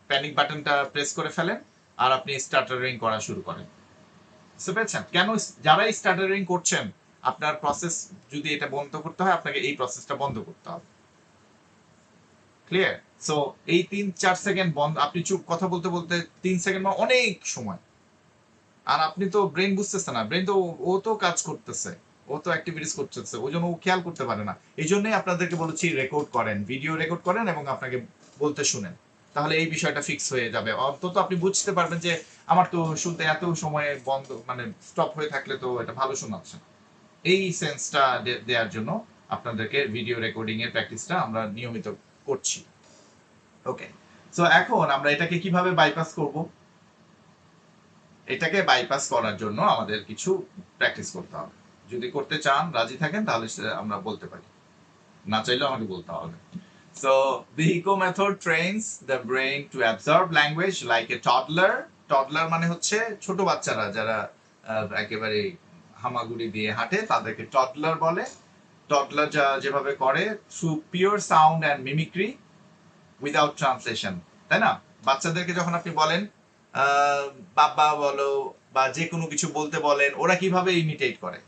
প্যানিক বাটনটা প্রেস করে ফেলেন আর আপনি স্টার্টারিং করা শুরু করেন। বুঝতে পেরেছেন কেন? যারা স্টার্টারিং করছেন, আপনার প্রসেস যদি এটা বন্ধ করতে হয় আপনাকে এই প্রসেসটা বন্ধ করতে হবে। ক্লিয়ার? সো এই 3-4 সেকেন্ড বন্ধ, আপনি চুপ কথা বলতে বলতে 3 সেকেন্ড মানে অনেক সময়, আর আপনি তো ব্রেন বুঝতেছে না, ব্রেন তো ও তো কাজ করতেছে, ও তো অ্যাক্টিভিটিস করতেছে, ওই জন্য ও খেয়াল করতে পারে না। এই জন্যই আপনাদেরকে বলেছি রেকর্ড করেন, ভিডিও রেকর্ড করেন এবং আপনাকে বলতে শুনেন, তাহলে এই বিষয়টা ফিক্স হয়ে যাবে। অন্তত আপনি বুঝতে পারবেন যে আমার তো শুনতে এত সময় বন্ধ মানে স্টপ হয়ে থাকলে তো এটা ভালো শোনাচ্ছে না। এই সেন্সটা দেওয়ার জন্য আপনাদেরকে ভিডিও রেকর্ডিং এর প্র্যাকটিসটা আমরা নিয়মিত করছি। ওকে, সো এখন আমরা এটাকে কিভাবে বাইপাস করব? এটাকে বাইপাস করার জন্য আমাদের কিছু প্র্যাকটিস করতে হবে। যদি করতে চান, রাজি থাকেন, তাহলে আমরা বলতে পারি, না চাইলেও আমাকে বলতে হবে। So the eco method trains the brain to absorb language like a toddler. Toddler মানে হচ্ছে ছোট বাচ্চারা যারা একেবারে হামাগুড়ি দিয়ে হাঁটে, তাদেরকে টডলার বলে। টডলার যেভাবে করে through pure sound and mimicry without translation, তাই না? বাচ্চাদেরকে যখন আপনি বলেন বাবা বলো বা যে কোনো কিছু বলতে বলেন, ওরা কিভাবে ইমিটেট করে,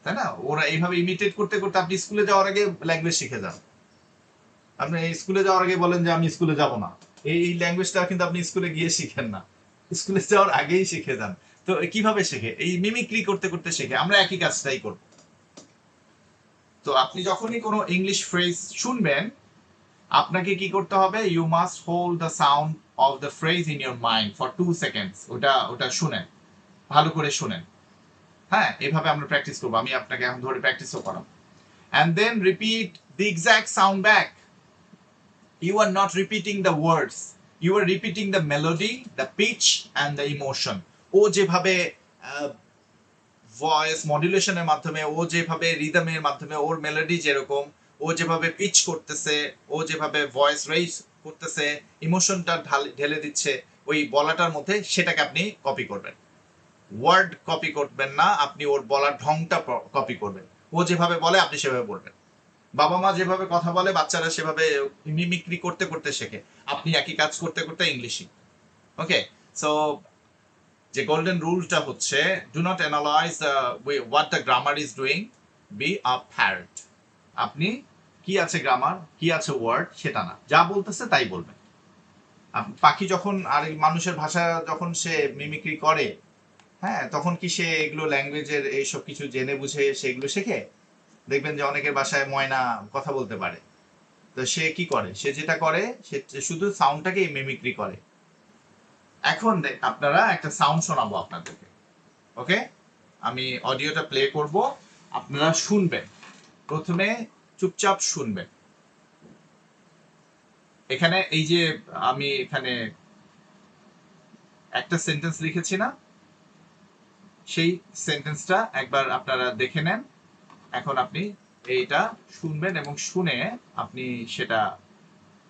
তাই না? ওরা এইভাবে ইমিটেট করতে করতে আপনি স্কুলে যাওয়ার আগে ল্যাঙ্গুয়েজ শিখে যান। আপনি স্কুলে যাওয়ার আগে বলেন যে আমি স্কুলে যাব না, এই ল্যাঙ্গুয়েজটা কিন্তু আপনি স্কুলে গিয়ে শিখেন না, স্কুলে যাওয়ার আগেই শিখে যান। তো কিভাবে শেখে? এই মিমিক্রি করতে করতে শেখে। আমরা একই কাজটাই করব। তো আপনি যখনই কোনো ইংলিশ ফ্রেজ শুনবেন, আপনাকে কি করতে হবে? You must hold the sound of the phrase in your mind for 2 seconds. ওটা শুনেন, ভালো করে শুনেন। হ্যাঁ, এভাবে আমরা প্র্যাকটিস করবো। আমি আপনাকে এখন ধরে প্র্যাকটিসও করাবো। And then repeat the exact sound back. You are not repeating the words. You are repeating the melody, the pitch and the emotion. ও যেভাবে ভয়েস মডুলেশনের মাধ্যমে, ও যেভাবে রিদমের মাধ্যমে, ওর মেলোডি যেরকম, ও যেভাবে পিচ করতেছে, ও যেভাবে ভয়েস রেইজ করতেছে, ইমোশনটা ঢেলে দিচ্ছে ওই বলাটার মধ্যে, সেটাকে আপনি কপি করবেন। ওয়ার্ড কপি করবেন না, আপনি ওর বলার ঢংটা কপি করবেন। ও যেভাবে বলে আপনি সেভাবে বলবেন। বাবা মা যেভাবে কথা বলে বাচ্চারা সেভাবে মিমিক্রি করতে করতে শেখে। আপনি একই কাজ করতে করতে ইংলিশই। ওকে, সো যে গোল্ডেন রুলটা হচ্ছে, do not analyse what the grammar is doing, be a parrot. আপনি কি আছে গ্রামার, কি আছে ওয়ার্ড, সেটা না, যা বলতেছে তাই বলবেন। পাখি যখন আর মানুষের ভাষা যখন সে মিমিক্রি করে, হ্যাঁ, তখন কি সে এগুলো ল্যাঙ্গুয়েজের এইসব কিছু জেনে বুঝে সেগুলো শেখে? দেখবেন যে অনেকের বাসায় ময়না কথা বলতে পারে, তো সে কি করে? সে যেটা করে, সে শুধু সাউন্ডটাকে মিমিক্রি করে। এখন আপনারা একটা সাউন্ড শোনাবো আপনাদেরকে। ওকে, আমি অডিওটা প্লে করব, আপনারা শুনবেন। প্রথমে চুপচাপ শুনবেন। এখানে এই যে আমি এখানে একটা সেন্টেন্স লিখেছি না, সেই সেন্টেন্সটা একবার আপনারা দেখে নেন। এখন আপনি এইটা শুনবেন এবং শুনে আপনি সেটা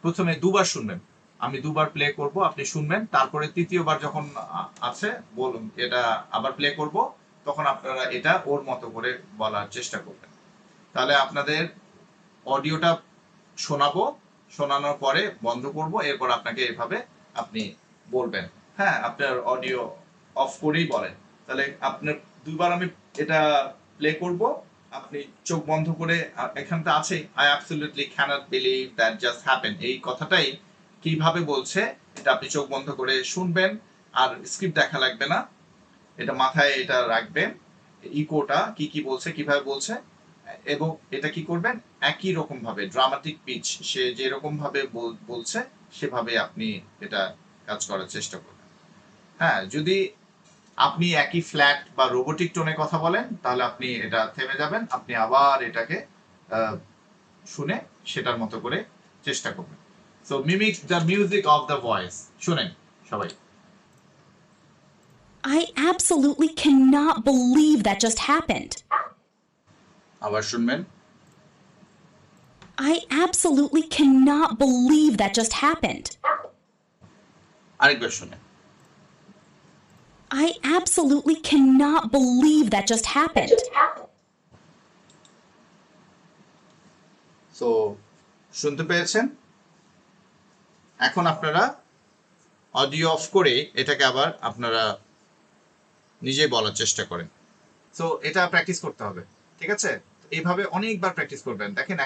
প্রথমে দুবার শুনবেন। আমি দুবার প্লে করব, আপনি শুনবেন। তারপরে তৃতীয়বার যখন আছে বলুন, এটা আবার প্লে করব, তখন আপনারা এটা ওর মতো করে বলার চেষ্টা করবেন। তাহলে আপনাদের অডিওটা শোনাবো, শোনানোর পরে বন্ধ করব, এরপর আপনাকে এভাবে আপনি বলবেন। হ্যাঁ, আপনার অডিও অফ করেই বলেন। তাহলে আপনার দুইবার আমি এটা প্লে করব, আপনি চোখ বন্ধ করে, এখানটা আছে I absolutely can't believe that just happen, এই কথাটাই কিভাবে বলছে এটা আপনি চোখ বন্ধ করে শুনবেন, আর স্ক্রিপ্ট দেখা লাগবে না, এটা মাথায় এটা রাখবেন, ইকোটা কি কি বলছে, কিভাবে বলছে, এবং এটা কি করবেন, একই রকম ভাবে ড্রামাটিক পিচ, সে যেরকম ভাবে বলছে সেভাবে আপনি এটা কাজ করার চেষ্টা করবেন। হ্যাঁ, যদি আপনি একই ফ্ল্যাট বা রোবোটিক টোনে কথা বলেন, তাহলে আপনি এটা থেমে যাবেন, আপনি আবার এটাকে শুনে সেটার মতো করে চেষ্টা করবেন। So mimic the music of the voice. শুনেন সবাই। I absolutely cannot believe that just happened. আবার শুনবেন। I absolutely cannot believe that just happened. আরেকবার শুনেন। I absolutely cannot believe that just happened. So শুনতে পেয়েছেন? এখন আপনারা অডিও অফ করে এটাকে আবার আপনারা নিজেই বলার চেষ্টা করেন। সো এটা প্র্যাকটিস করতে হবে, ঠিক আছে? এইভাবে অনেকবার প্র্যাকটিস করবেন। দেখেন,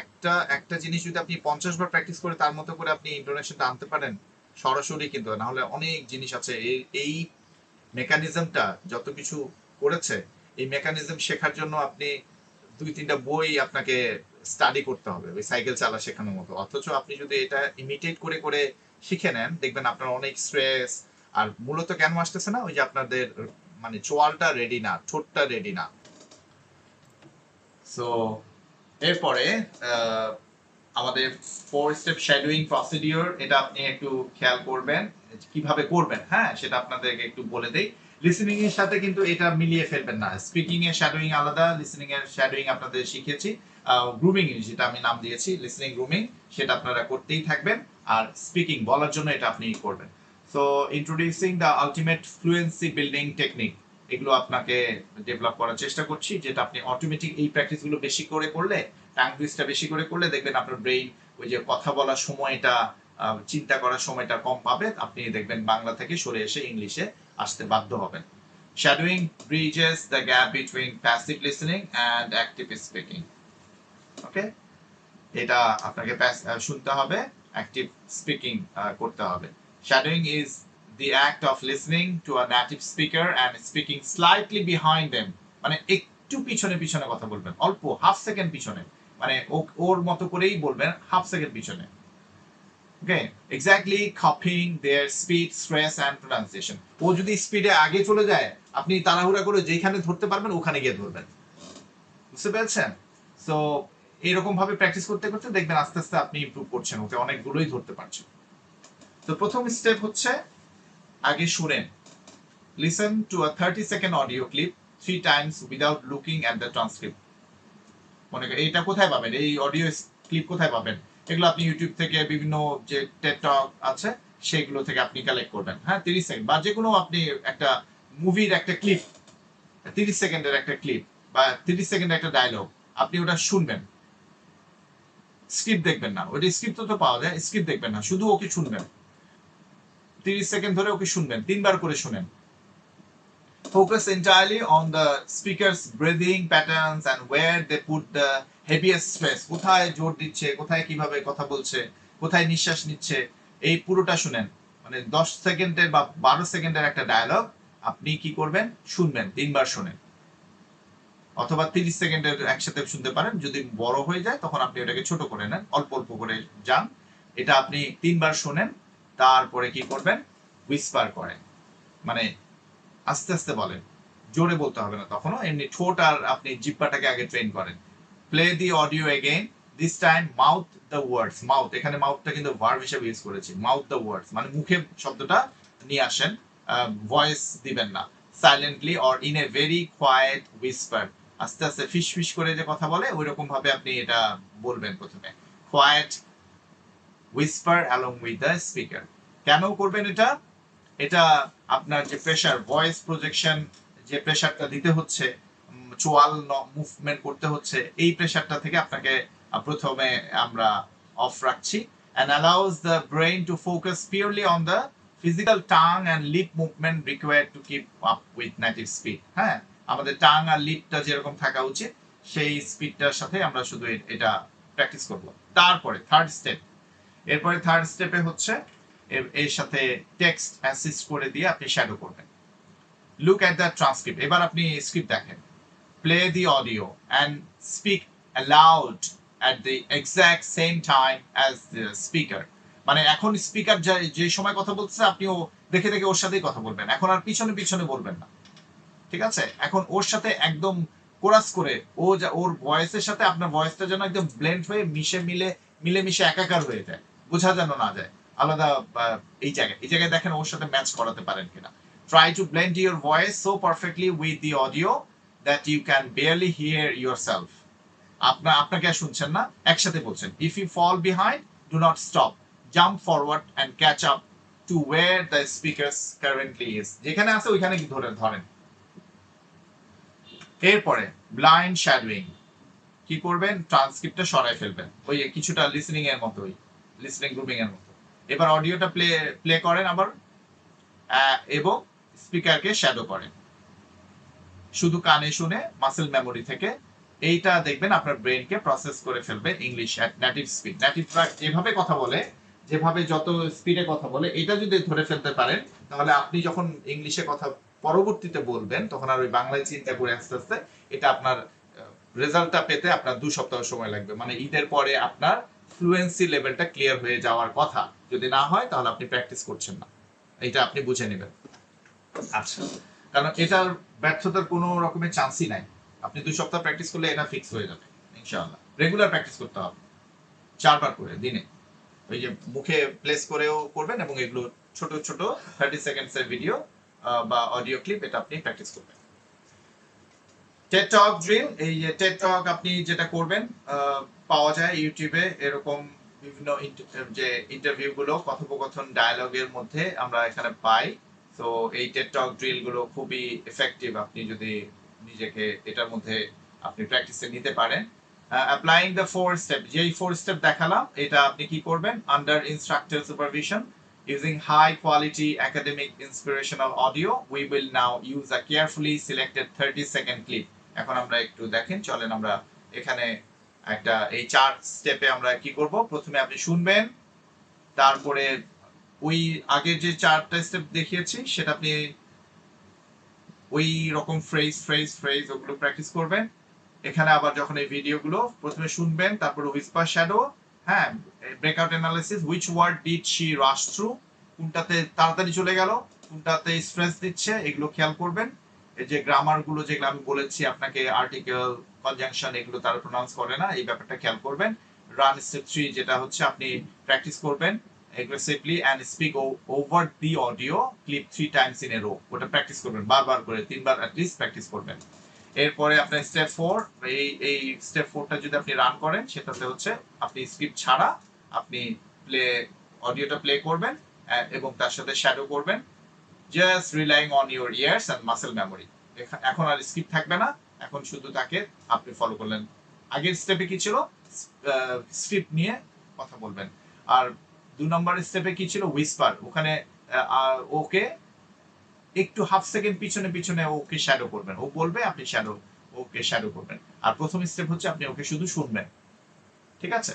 একটা জিনিস যদি আপনি 50 বার প্র্যাকটিস করে তার মতো করে আপনি ইন্টোনেশনটা আনতে পারেন সরাসরি, কিন্তু না হলে অনেক জিনিস আছে। এই মেকানিজমটা যত কিছু করেছে, এই মেকানিজম শেখার জন্য আপনি 2-3টা বই আপনাকে স্টাডি করতে হবে, ওই সাইকেল চালা শেখানোর মতো। অথচ আপনি যদি এটা ইমিটেট করে করে শিখে নেন, দেখবেন আপনার অনেক স্ট্রেস আর মূলত কেন আসতেছে না, ওই যে আপনাদের মানে চোয়ালটা রেডি না, ঠোঁটটা রেডি না। সো এরপরে আমাদের 4 স্টেপ শ্যাডোয়িং প্রসিডিওর, এটা আপনি একটু খেয়াল করবেন কিভাবে করবেন। হ্যাঁ, সেটা আপনাদেরকে একটু বলে দেই। লিসেনিং এর সাথে কিন্তু এটা মিলিয়ে ফেলবেন না। স্পিকিং এর শ্যাডোয়িং আলাদা, লিসেনিং এর শ্যাডোয়িং আপনাদের শিখিয়েছি। গ্রুমিং যেটা আমি নাম দিয়েছি লিসেনিং গ্রুমিং, সেটা আপনারা করতেই থাকবেন। আর স্পিকিং বলার জন্য এটা আপনি করবেন। So introducing the ultimate fluency building technique, এগুলো আপনাকে ডেভেলপ করার চেষ্টা করছি, যেটা আপনি অটোমেটিক এই প্র্যাকটিসগুলো বেশি করে করলে টাং টুইস্টটা বেশি করে করলে দেখবেন আপনার ব্রেইন ওই যে কথা বলার সময়টা, চিন্তা করার সময়টা কম পাবে, আপনি দেখবেন বাংলা থেকে সরে এসে ইংলিশে আসতে বাধ্য হবেন। Shadowing bridges the gap between passive listening and active speaking. Okay, এটা আপনাকে শুনতে হবে, অ্যাক্টিভ স্পিকিং করতে হবে। Shadowing is the act of listening to a native speaker and speaking slightly behind them, মানে একটু পিছনে পিছনে কথা বলবেন, অল্প হাফ সেকেন্ড পিছনে, মানে ওর মতো করেই বলবেন হাফ সেকেন্ড পিছনে। Okay, exactly copying their speed, stress and pronunciation. ও যদি স্পিডে আগে চলে যায়, আপনি তাড়াহুড়া করে যেখানে ধরতে পারবেন ওখানে গিয়ে ধরবেন। বুঝতে পেরেছেন? সো এরকম ভাবে প্র্যাকটিস করতে করতে দেখবেন আস্তে আস্তে আপনি ইমপ্রুভ করছেন, ওকে অনেকগুলোই ধরতে পারছেন। তো প্রথম স্টেপ হচ্ছে আগে শুনেন। Listen to a 30-second audio clip 3 Times without looking at the transcript. মনে করেন এইটা কোথায় পাবেন, এই অডিও ক্লিপ কোথায় পাবেন? এগুলো আপনি ইউটিউব থেকে, বিভিন্ন যে টেড টক আছে সেগুলো থেকে আপনি কালেক্ট করবেন। হ্যাঁ, 30 সেকেন্ড বা যে কোনো আপনি একটা মুভির একটা ক্লিপ, 30 সেকেন্ডের একটা ক্লিপ বা 30 সেকেন্ডের একটা ডায়লগ, আপনি ওটা শুনবেন, স্ক্রিপ্ট দেখবেন না। ওইটা স্ক্রিপ্ট তো পাওয়া যায়, স্ক্রিপ্ট দেখবেন না, শুধু ওকে শুনবেন। 30 সেকেন্ড ধরে ওকে শুনবেন, 3 বার করে শুনেন। Focus entirely on the speaker's breathing patterns and where they put the heaviest stress. কোথায় জোর দিচ্ছে, কোথায় কিভাবে কথা বলছে, কোথায় নিঃশ্বাস নিচ্ছে, এই পুরোটা শুনেন। মানে 10 সেকেন্ডের বা 12 সেকেন্ডের একটা ডায়লগ আপনি কি করবেন, শুনবেন, 3 বার শুনেন। অথবা 30 সেকেন্ডের একসাথে শুনতে পারেন। যদি বড় হয়ে যায় তখন আপনি ওটাকে ছোট করে নেন, অল্প অল্প করে যান। এটা আপনি 3 বার শুনেন, তারপরে কি করবেন, হুইসপার করেন, মানে আস্তে আস্তে বলেন, জোরে বলতে হবে না তখনও, এমনি ঠোঁট আর আপনি জিহ্বাটাকে আগে ট্রেন করেন। Play the audio again, this time mouth the words. Mouth, এখানে মাউথটা কিন্তু ভার্ব হিসেবে ইউজ করেছি। মাউথ দ্য ওয়ার্ডস মানে মুখে শব্দটা নিয়ে আসেন, ভয়েস দিবেন না। Silently or in a very quiet whisper, আস্তে আস্তে ফিস ফিস করে যে কথা বলে ওই রকম ভাবে আপনি এটা বলবেন প্রথমে। Quiet whisper along with the speaker. কেন করবেন এটা? এটা আপনার যে প্রেসার, ভয়েস প্রজেকশন, যে প্রেসারটা দিতে হচ্ছে, চোয়াল মুভমেন্ট করতে হচ্ছে, এই প্রেসারটা থেকে আপনাকে প্রথমে আমরা অফ রাখছি। and allows the brain to focus purely on the physical tongue and lip movement required to keep up with native speed. হ্যাঁ, আমাদের টাং আর লিপটা যেরকম থাকা উচিত সেই স্পিডটার সাথে আমরা শুধু এটা প্র্যাকটিস করব। তারপরে থার্ড স্টেপ, এরপরে থার্ড স্টেপে হচ্ছে এর সাথে টেক্সট অ্যাসিস্ট করে দিয়ে আপনি শ্যাডো করবেন। লুক অ্যাট দ্য ট্রান্সক্রিপ্ট, এবার আপনি স্ক্রিপ্ট দেখেন। Play the audio and speak allowed at the exact same time as the speaker. মানে এখন স্পিকার যে সময় কথা বলছে আপনিও দেখে দেখে ওর সাথেই কথা বলবেন, এখন আর পিছনে পিছনে বলবেন না, ঠিক আছে? এখন ওর সাথে একদম কোরাস করে, ওর ভয়েসের সাথে আপনার ভয়েসটা যেন একদম ব্লেন্ড হয়ে মিলেমিশে একাকার হয়ে যায়, বোঝা যেন না যায় আলাদা। এই জায়গায় দেখেন ওর সাথে ম্যাচ করাতে পারেন কিনা। Try to blend your voice so perfectly with the audio that you can barely hear yourself. আপনাকে আর শুনছেন না, একসাথে বলছেন। If you fall behind, do not stop, jump forward and catch up to where the speaker currently is. যেখানে আছে ওইখানে ধরেন। এরপরে ব্লাইন্ড শ্যাডোয়িং, কি করবেন, ট্রান্সক্রিপ্টটা সরাই ফেলবেন, ওই কিছুটা লিসেনিং এর মতোই, লিসেনিং গ্রুপিং এর মতো। এবার অডিওটা প্লে করেন আবার, এবং স্পিকারকে শ্যাডো করেন, শুধু কানে শুনে মাসেল মেমোরি থেকে। এইটা দেখবেন আপনার ব্রেনকে প্রসেস করে ফেলবে ইংলিশ অ্যাট নেটিভ স্পিড। নেটিভরা যেভাবে কথা বলে, যেভাবে যত স্পিডে কথা বলে, এটা যদি ধরে ফেলতে পারেন তাহলে আপনি যখন ইংলিশে কথা পরবর্তীতে বলবেন তখন আর ওই বাংলায় চিন্তা করে আস্তে আস্তে এটা আপনার রেজাল্টটা পেতে আপনার 2 সপ্তাহ সময় লাগবে। মানে ঈদের পরে আপনার ফ্লুয়েন্সি লেভেলটা ক্লিয়ার হয়ে যাওয়ার কথা, যদি না হয় তাহলে আপনি প্র্যাকটিস করছেন না, এটা আপনি বুঝে নেবেন। আচ্ছা, কারণ এটার ব্যর্থতার কোনো রকমের চান্সই নাই। আপনি 2 সপ্তাহ প্র্যাকটিস করলে এটা ফিক্স হয়ে যাবে ইনশাআল্লাহ। রেগুলার প্র্যাকটিস করতে হবে, 4 বার করে দিনে। ওই যে মুখে প্লেস করেও করবেন এবং এগুলো ছোট ছোট 30 সেকেন্ডস এর ভিডিও বা অডিও ক্লিপ, এটা আপনি প্র্যাকটিস করবেন। টেড টক ড্রিল, এই যে টেড টক আপনি যেটা করবেন, পাওয়া যায় ইউটিউবে এরকম বিভিন্ন যে ইন্টারভিউ গুলো, কথোপকথন ডায়ালগের মধ্যে আমরা এখানে পাই। তো এই টেড টক ড্রিল গুলো খুবই এফেক্টিভ, আপনি যদি নিজেকে এটার মধ্যে আপনি প্র্যাকটিসে নিতে পারেন। অ্যাপ্লাইং দ্য 4 স্টেপ, যেই 4 স্টেপ দেখালাম এটা আপনি কি করবেন under instructor supervision using high quality academic inspirational audio we will now use a carefully selected 30-second clip. এখন আমরা একটু দেখেন, চলেন আমরা এখানে একটা এই 4 স্টেপে আমরা কি করব। প্রথমে আপনি শুনবেন, তারপরে ওই আগে যে 4টা স্টেপ দেখিয়েছি সেটা আপনি ওই রকম ফ্রেজ ওগুলো প্র্যাকটিস করবেন। এখানে আবার যখন এই ভিডিওগুলো প্রথমে শুনবেন, তারপর হুইসপার শ্যাডো, হ্যাঁ, breakout analysis, which word did she rush through, কোনটাতে তাড়াতাড়ি চলে গেল, কোনটাতে স্ট্রেস দিচ্ছে, এগুলো খেয়াল করবেন। এই যে গ্রামার গুলো যেগুলো আমি বলেছি আপনাকে, আর্টিকেল, কনজাংশন, এগুলো তারা প্রোনাউন্স করে না, এই ব্যাপারটা খেয়াল করবেন। রান স্টেপ 3 যেটা হচ্ছে আপনি প্র্যাকটিস করবেন aggressively and speak over the audio clip 3 times in a row, ওটা প্র্যাকটিস করবেন বারবার করে, 3বার at least প্র্যাকটিস করবেন। এরপরে আপনার স্টেপ 4, এই স্টেপ 4টা যদি আপনি রান করেন সেটাতে হচ্ছে আপনি স্ক্রিপ্ট ছাড়া আপনি অডিওটা প্লে করবেন এবং তার সাথে শ্যাডো করবেন, just relying on your ears and muscle memory. এখন আর স্ক্রিপ্ট থাকবে না, এখন শুধু তাকে আপনি ফলো করলেন। আগের স্টেপে কি ছিল, স্ক্রিপ্ট নিয়ে কথা বলবেন। আর 2 নম্বর স্টেপে কি ছিল, হুইসপার, ওখানে ওকে একটু হাফ সেকেন্ড পিছনে পিছনে ওকে শ্যাডো করবেন, ও বলবে আপনি ওকে শ্যাডো করবেন। আর প্রথম স্টেপ হচ্ছে আপনি ওকে শুধু শুনবেন, ঠিক আছে?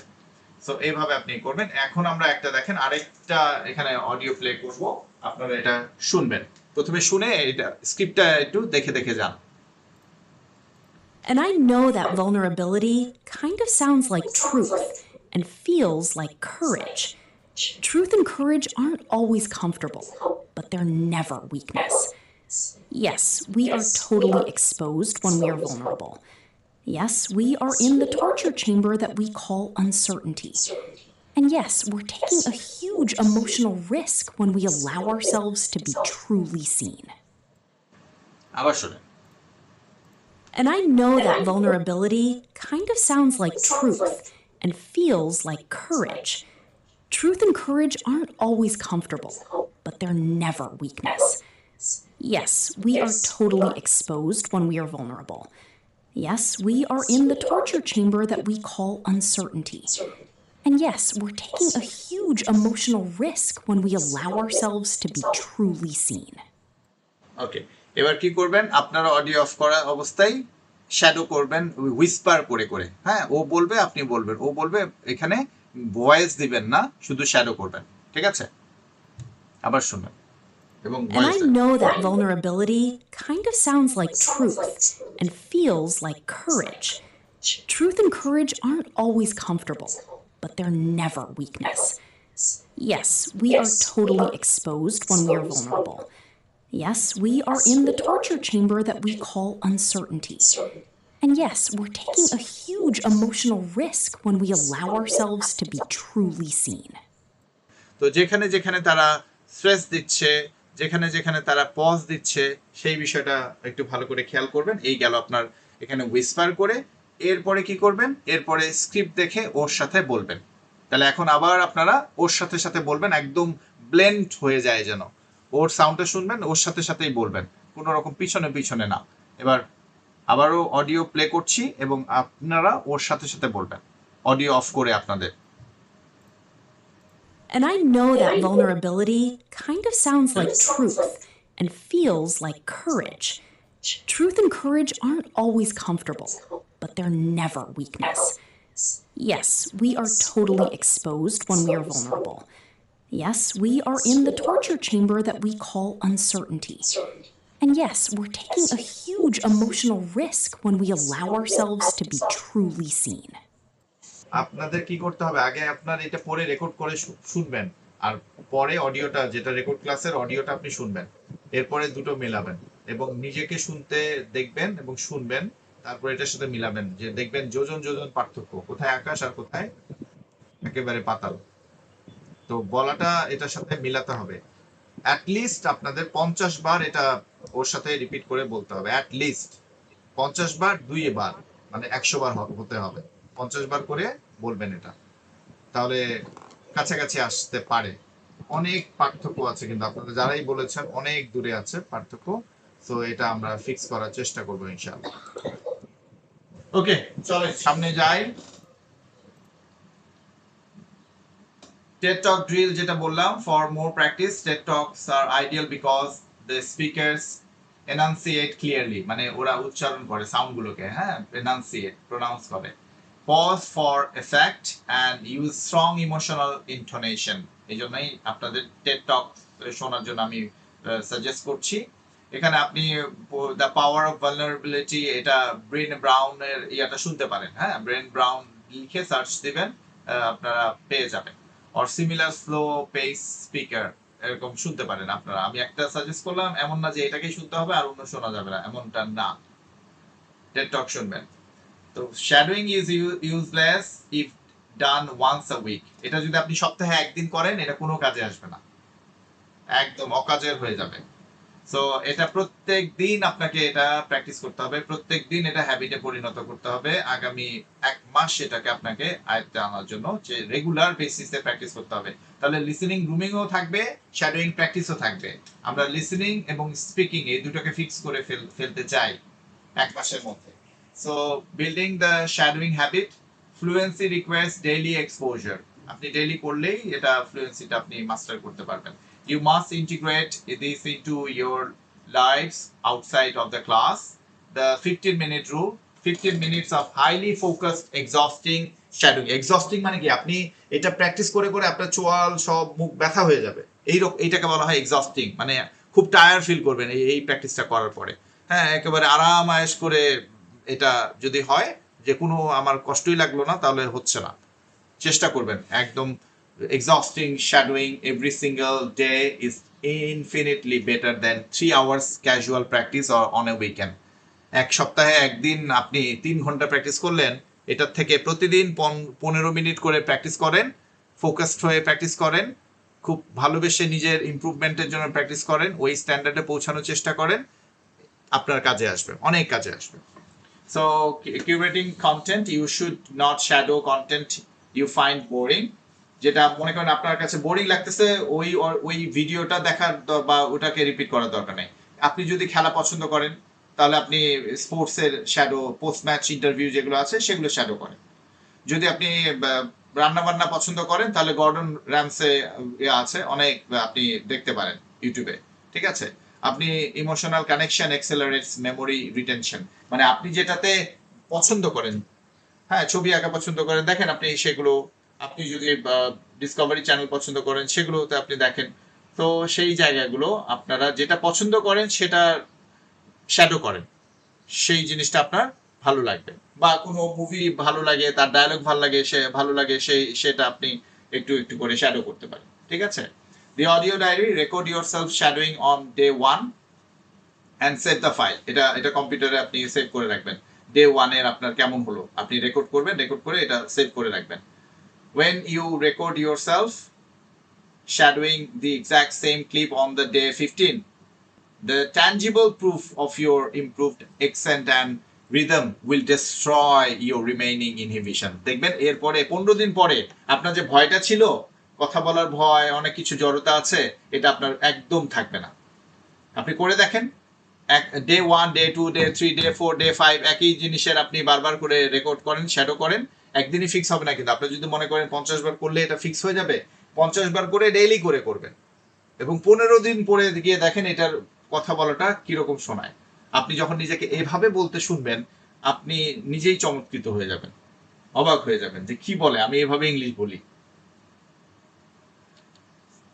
সো এইভাবে আপনি করবেন। এখন আমরা একটা দেখেন আরেকটা এখানে অডিও প্লে করব, আপনারা এটা শুনবেন। প্রথমে শুনে এটা স্ক্রিপ্টটা একটু দেখে দেখে যান। And I know that vulnerability kind of sounds like truth and feels like courage. Truth and courage aren't always comfortable, but they're never weakness. Yes, we are totally exposed when we are vulnerable. Yes, we are in the torture chamber that we call uncertainty. And yes, we're taking a huge emotional risk when we allow ourselves to be truly seen. আবার শুনেন। And I know that vulnerability kind of sounds like truth and feels like courage. Truth and courage aren't always comfortable, but they're never weakness. Yes, we are totally exposed when we are vulnerable. Yes, we are in the torture chamber that we call uncertainty. And yes, we're taking a huge emotional risk when we allow ourselves to be truly seen. ওকে, এবার কি করবেন, আপনারা audio of করা অবস্থায় shadow করবেন Whisper করে করে। হ্যাঁ, ও বলবে আপনি বলবেন, ও বলবে, এখানে ভয়েস দিবেন না, শুধু শ্যাডো করবেন, ঠিক আছে? আবার শুনুন এবং And I voice know that vulnerability kind of sounds like truth and feels like courage. Truth and courage aren't always comfortable, but they're never weakness. Yes, we are totally exposed when we are vulnerable. Yes, we are in the torture chamber that we call uncertainty. And yes, we're taking a huge emotional risk when we allow ourselves to be truly seen. তো যেখানে যেখানে তারা stress দিচ্ছে, যেখানে যেখানে তারা pause দিচ্ছে, সেই বিষয়টা একটু ভালো করে খেয়াল করবেন। এই গেল আপনার এখানে হুইসপার করে। এরপরে কি করবেন, এরপরে স্ক্রিপ্ট দেখে ওর সাথে বলবেন। তাহলে এখন আবার আপনারা ওর সাথে সাথে বলবেন, একদম ব্লেন্ড হয়ে যায় যেন। ওর সাউন্ডটা শুনবেন, ওর সাথে সাথেই বলবেন, কোনো রকম পিছনে পিছনে না। এবার আবারও অডিও প্লে করছি এবং আপনারা ওর সাথে সাথে বলবেন, অডিও অফ করে আপনাদের। And I know that vulnerability kind of sounds like truth and feels like courage. Truth and courage aren't always comfortable, but they're never weakness. Yes, we are totally exposed when we are vulnerable. Yes, we are in the torture chamber that we call uncertainty. And yes, we're taking a huge emotional risk when we allow ourselves to be truly seen. আপনাদের কি করতে হবে, আগে আপনার এটা পরে record করে শুনবেন, আর পরে অডিওটা, যেটা রেকর্ড ক্লাসের অডিওটা আপনি শুনবেন, এরপরে দুটো মেলাবেন এবং নিজেকে শুনতে দেখবেন এবং শুনবেন, তারপর এটার সাথে মিলাবেন, যে দেখবেন যোজন যোজন পার্থক্য, কোথায় আকাশ আর কোথায় একেবারে পাতাল। তো বলাটা এটার সাথে মিলাতে হবে। অ্যাটলিস্ট আপনাদের 50 বার এটা ওর সাথে রিপিট করে বলতে হবে, অ্যাটলিস্ট 50 বার, 2 বার, মানে 100 বার হতে হবে। 50 বার করে বলবেন এটা, তাহলে কাছাকাছি আসতে পারে। অনেক পার্থক্য আছে কিন্তু আপনারা যারাই বলেছেন অনেক দূরে আছে পার্থক্য। তো এটা আমরা ফিক্স করার চেষ্টা করবো ইনশাআল্লাহ। ওকে, চলে সামনে যাই। টেড টক ড্রিল যেটা বললাম, for more practice TED talks are ideal because the speakers enunciate clearly, মানে ওরা উচ্চারণ করে সাউন্ড গুলোকে, হ্যাঁ, এনাউন্সিয়েট প্রোনাউন্স করে। Pause for effect and use strong emotional intonation. এই জন্যই আপনাদের টেড টক শোনার জন্য আমি সাজেস্ট করছি। এখানে আপনি দ্য পাওয়ার অফ ভালনারেবিলিটি, এটা ব্রেন ব্রাউনের ইয়াটা শুনতে পারেন, হ্যাঁ, ব্রেন ব্রাউন লিখে সার্চ দিবেন, আপনারা পেয়ে যাবেন। Or similar slow pace speaker, এরকম শুনতে পারেন আপনারা। আমি একটা সাজেস্ট করলাম, এমন না যে এটাকেই শুনতে হবে আর অন্য শোনা যাবে না, এমনটা না। টেড টক শুনবেন। তো shadowing is useless if done once a week. এটা যদি আপনি সপ্তাহে একদিন করেন, এটা কোনো কাজে আসবে না, একদম অকাজের হয়ে যাবে। সো এটা প্রত্যেক দিন আপনাকে এটা প্র্যাকটিস করতে হবে, প্রত্যেক দিন এটা হ্যাবিটে পরিণত করতে হবে। আগামী 1 মাস এটাকে আপনাকে আয়ত্তে আনার জন্য যে রেগুলার বেসিসে প্র্যাকটিস করতে হবে। তাহলে লিসেনিং গ্রুমিংও থাকবে, শ্যাডোয়িং প্র্যাকটিসও থাকবে। আমরা লিসেনিং এবং স্পিকিং এই দুটোকে ফিক্স করে ফেলতে চাই 1 মাসের মধ্যে। So building the shadowing habit, fluency requires daily exposure. আপনি ডেইলি করলেই এটা ফ্লুয়েন্সিটা আপনি মাস্টার করতে পারবেন। You must integrate this into your lives outside of the class. The 15-minute rule, 15 minutes of highly focused, exhausting shadowing. Exhausting মানে কি, আপনি এটা প্র্যাকটিস করে করে আপনার চোয়াল সব মুখ ব্যথা হয়ে যাবে, এইটাকে বলা হয় এক্সস্টিং। মানে খুব টায়ার ফিল করবেন এই প্র্যাকটিসটা করার পরে, হ্যাঁ, একেবারে আরাম আয়েশ করে এটা যদি হয় যে কোনো আমার কষ্টই লাগলো না, তাহলে হচ্ছে না। চেষ্টা করবেন একদম। Exhausting shadowing every single day is infinitely better than 3 hours casual practice or on a weekend. এক সপ্তাহে একদিন আপনি 3 ঘন্টা প্র্যাকটিস করলেন, এটার থেকে প্রতিদিন 15 মিনিট করে প্র্যাকটিস করেন, ফোকাসড হয়ে প্র্যাকটিস করেন, খুব ভালোবেসে নিজের ইমপ্রুভমেন্টের জন্য প্র্যাকটিস করেন, ওই স্ট্যান্ডার্ডে পৌঁছানোর চেষ্টা করেন, আপনার কাজে আসবে, অনেক কাজে আসবে। So curating content, you should not shadow content you find boring. যেটা মনে করেন আপনার কাছে বোরিং লাগতেছে, ওই ভিডিওটা দেখার বা ওটাকে রিপিট করার দরকার নেই। আপনি যদি খেলা পছন্দ করেন, তাহলে আপনি স্পোর্টসের শ্যাডো, পোস্ট ম্যাচ ইন্টারভিউ যেগুলো আছে সেগুলো শ্যাডো করেন। যদি আপনি রান্না বান্না পছন্দ করেন, তাহলে গর্ডন র্যামসে আছে অনেক, আপনি দেখতে পারেন ইউটিউবে, ঠিক আছে। আপনি ইমোশনাল কানেকশন এক্সেলারেটস মেমোরি রিটেনশন, মানে আপনি যেটাতে পছন্দ করেন, হ্যাঁ, ছবি আঁকা পছন্দ করেন, দেখেন আপনি সেগুলো। আপনি যদি ডিসকভারি চ্যানেল পছন্দ করেন, সেগুলোতে আপনি দেখেন। তো সেই জায়গাগুলো আপনারা যেটা পছন্দ করেন সেটা শ্যাডো করেন, সেই জিনিসটা আপনার ভালো লাগবে। বা কোনো মুভি ভালো লাগে, তার ডায়লগ ভালো লাগে সেটা আপনি একটু একটু করে শ্যাডো করতে পারেন, ঠিক আছে। The audio diary, record yourself shadowing on day 1 and save the file. এটা কম্পিউটারে আপনি সেভ করে রাখবেন। ডে 1 এর আপনার কেমন হলো আপনি রেকর্ড করবেন, রেকর্ড করে এটা সেভ করে রাখবেন। When you record yourself shadowing the exact same clip on the day 15, the tangible proof of your improved accent and rhythm will destroy your remaining inhibition. দেখবেন এরপরে 15 দিন পরে আপনার যে ভয়টা ছিল, কথা বলার ভয়, অনেক কিছু জড়তা আছে, এটা আপনার একদম থাকবে না। আপনি করে দেখেন, day 1, day 2, day 3, day 4, day 5 একই জিনিসের আপনি বারবার করে রেকর্ড করেন, শ্যাডো করেন, একদিনই ফিক্স হবে না। কিন্তু আপনি যদি মনে করেন 50 বার করলে এটা ফিক্স হয়ে যাবে, 50 বার করে ডেইলি করে করবেন, এবং 15 দিন পরে গিয়ে দেখেন এটার কথা বলাটা কিরকম শোনায়। আপনি যখন নিজেকে এভাবে বলতে শুনবেন, আপনি নিজেই চমৎকৃত হয়ে যাবেন, অবাক হয়ে যাবেন যে কি বলে, আমি এভাবে ইংলিশ বলি।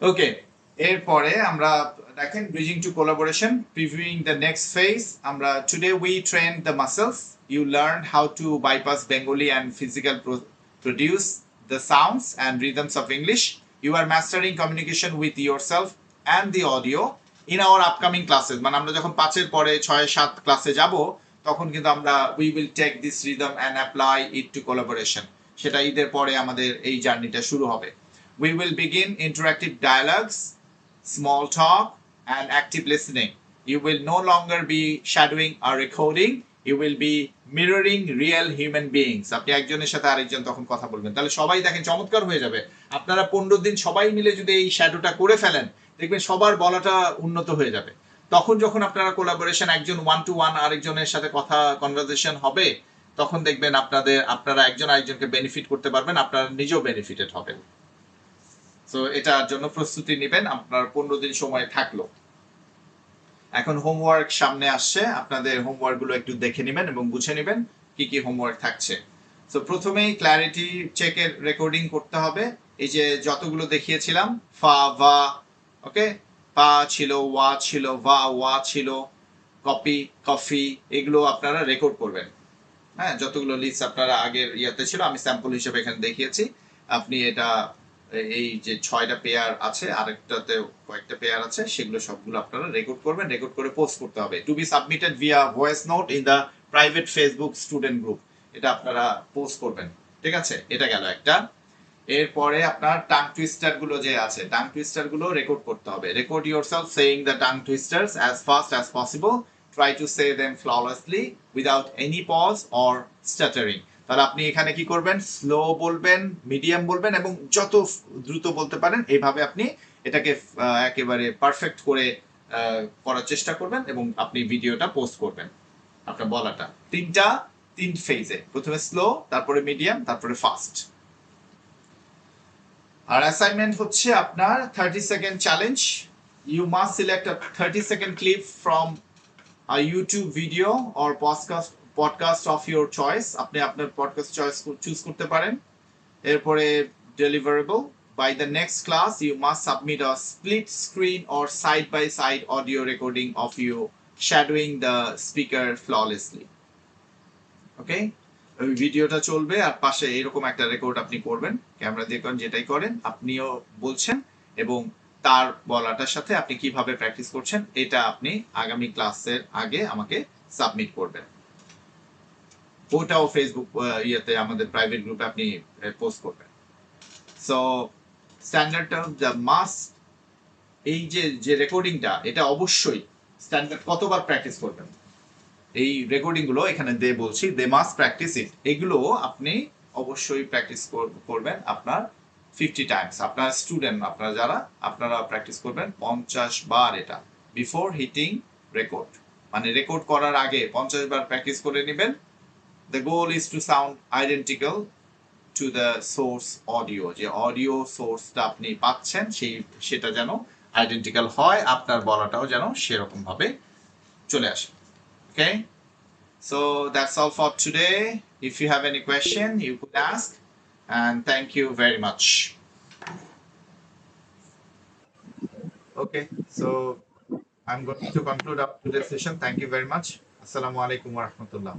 ওকে, এরপরে আমরা দেখেন bridging to collaboration, previewing the next phase. আমরা today we train the muscles, you learned how to bypass Bengali and physical produce the sounds and rhythms of English. You are mastering communication with yourself and the audio. In our upcoming classes, মানে আমরা যখন 5 পরে 6-7 ক্লাসে যাব, তখন কিন্তু আমরা we will take this rhythm and apply it to collaboration. সেটা ঈদের পরে আমাদের এই জার্নিটা শুরু হবে। We will begin interactive dialogues, small talk and active listening. You will no longer be shadowing or recording. You will be mirroring real human beings. আপনি একজনের সাথে আরেকজন তখন কথা বলবেন, তাহলে সবাই দেখেন চমৎকার হয়ে যাবে। আপনারা 15 দিন সবাই মিলে যদি এই শ্যাডোটা করে ফেলেন, দেখবেন সবার বলাটা উন্নত হয়ে যাবে। তখন যখন আপনারা কোলাবোরেশন, একজন 1 to 1 আরেকজনের সাথে কথা কনভারসেশন হবে, তখন দেখবেন আপনারা একজন আরেকজনকে বেনিফিট করতে পারবেন, আপনারা নিজেও বেনিফিটেড হবেন। সো এটার জন্য প্রস্তুতি নেবেন, আপনার 15 দিন সময় থাকলো। এখন হোমওয়ার্ক সামনে আসছে, আপনাদের হোমওয়ার্ক গুলো একটু দেখে নেবেন এবং বুঝে নেবেন কি কি হোমওয়ার্ক থাকছে। সো প্রথমেই ক্ল্যারিটি চেকের রেকর্ডিং করতে হবে। এই যে যতগুলো দেখিয়েছিলাম, ফা ভা, ওকে, পা ছিল, ওয়া ছিল, ওয়া ছিল, কপি, কফি, এগুলো আপনারা রেকর্ড করবেন। হ্যাঁ, যতগুলো লিস্ট আপনারা আগের ইয়াতে ছিল, আমি স্যাম্পল হিসেবে এখানে দেখিয়েছি। আপনি এটা এই যে 6টা পেয়ার আছে, আরেকটাতে কয়েকটা পেয়ার আছে, সেগুলো সবগুলো আপনারা রেকর্ড করবেন, রেকর্ড করে পোস্ট করতে হবে। To be submitted via voice note in the private Facebook student group, এটা আপনারা পোস্ট করবেন। ঠিক আছে, এটা গেল একটা। এরপরে আপনার টাং টুইস্টার গুলো যে আছে, টাং টুইস্টার গুলো রেকর্ড করতে হবে। Record yourself saying the tongue twisters as fast as possible. Try to say them flawlessly without any pause or stuttering. তাহলে আপনি এখানে কি করবেন, স্লো বলবেন, মিডিয়াম বলবেন এবং যত দ্রুত বলতে পারেন, এইভাবে আপনি এটাকে একেবারে পারফেক্ট করে করার চেষ্টা করবেন এবং আপনি ভিডিওটা পোস্ট করবেন। আপনার বলাটা তিন ফেজে, প্রথমে স্লো, তারপরে মিডিয়াম, তারপরে ফাস্ট। আর অ্যাসাইনমেন্ট হচ্ছে আপনার 30 second challenge. You must select a 30 second clip from a YouTube video or podcast of your choice. আপনি আপনার পডকাস্ট চয়েস চুজ করতে পারেন। এরপরে deliverable, by the next class you must submit a split screen or side by side audio recording of you shadowing the speaker flawlessly. Okay, ওই ভিডিওটা চলবে আর পাশে এরকম একটা রেকর্ড আপনি করবেন, ক্যামেরা দিয়ে করেন, যেটাই করেন আপনিও বলছেন এবং তার বলাটার সাথে আপনি কিভাবে প্র্যাকটিস করছেন এটা আপনি আগামী ক্লাসের আগে আমাকে সাবমিট করবেন। ওটাও ফেসবুক ইয়েতে আমাদের প্রাইভেট গ্রুপে আপনি পোস্ট করবেন। So standard term the must, এই যে রেকর্ডিংটা, এটা অবশ্যই স্ট্যান্ডার্ড কতবার প্র্যাকটিস করবেন, এই রেকর্ডিং গুলো এখানে দে বলছি, দে মাস্ট প্র্যাকটিস ইট, এগুলো আপনি অবশ্যই প্র্যাকটিস করবেন আপনার 50 টাইমস। আপনার স্টুডেন্ট, আপনারা যারা, আপনারা প্র্যাকটিস করবেন 50 বার এটা, বিফোর হিটিং রেকর্ড, মানে রেকর্ড করার আগে 50 বার প্র্যাকটিস করে নেবেন। The goal is to sound identical to the source audio, যে অডিও সোর্সটা আপনি পাচ্ছেন সেটা যেন আইডেন্টিক্যাল হয়, আপনার বলাটাও যেন সেরকম ভাবে চলে আসে। Okay, so that's all for today. If you have any question, you could ask. And thank you very much. Okay, so I'm going to conclude up today's session. Thank you very much. Assalamu alaikum wa rahmatullah.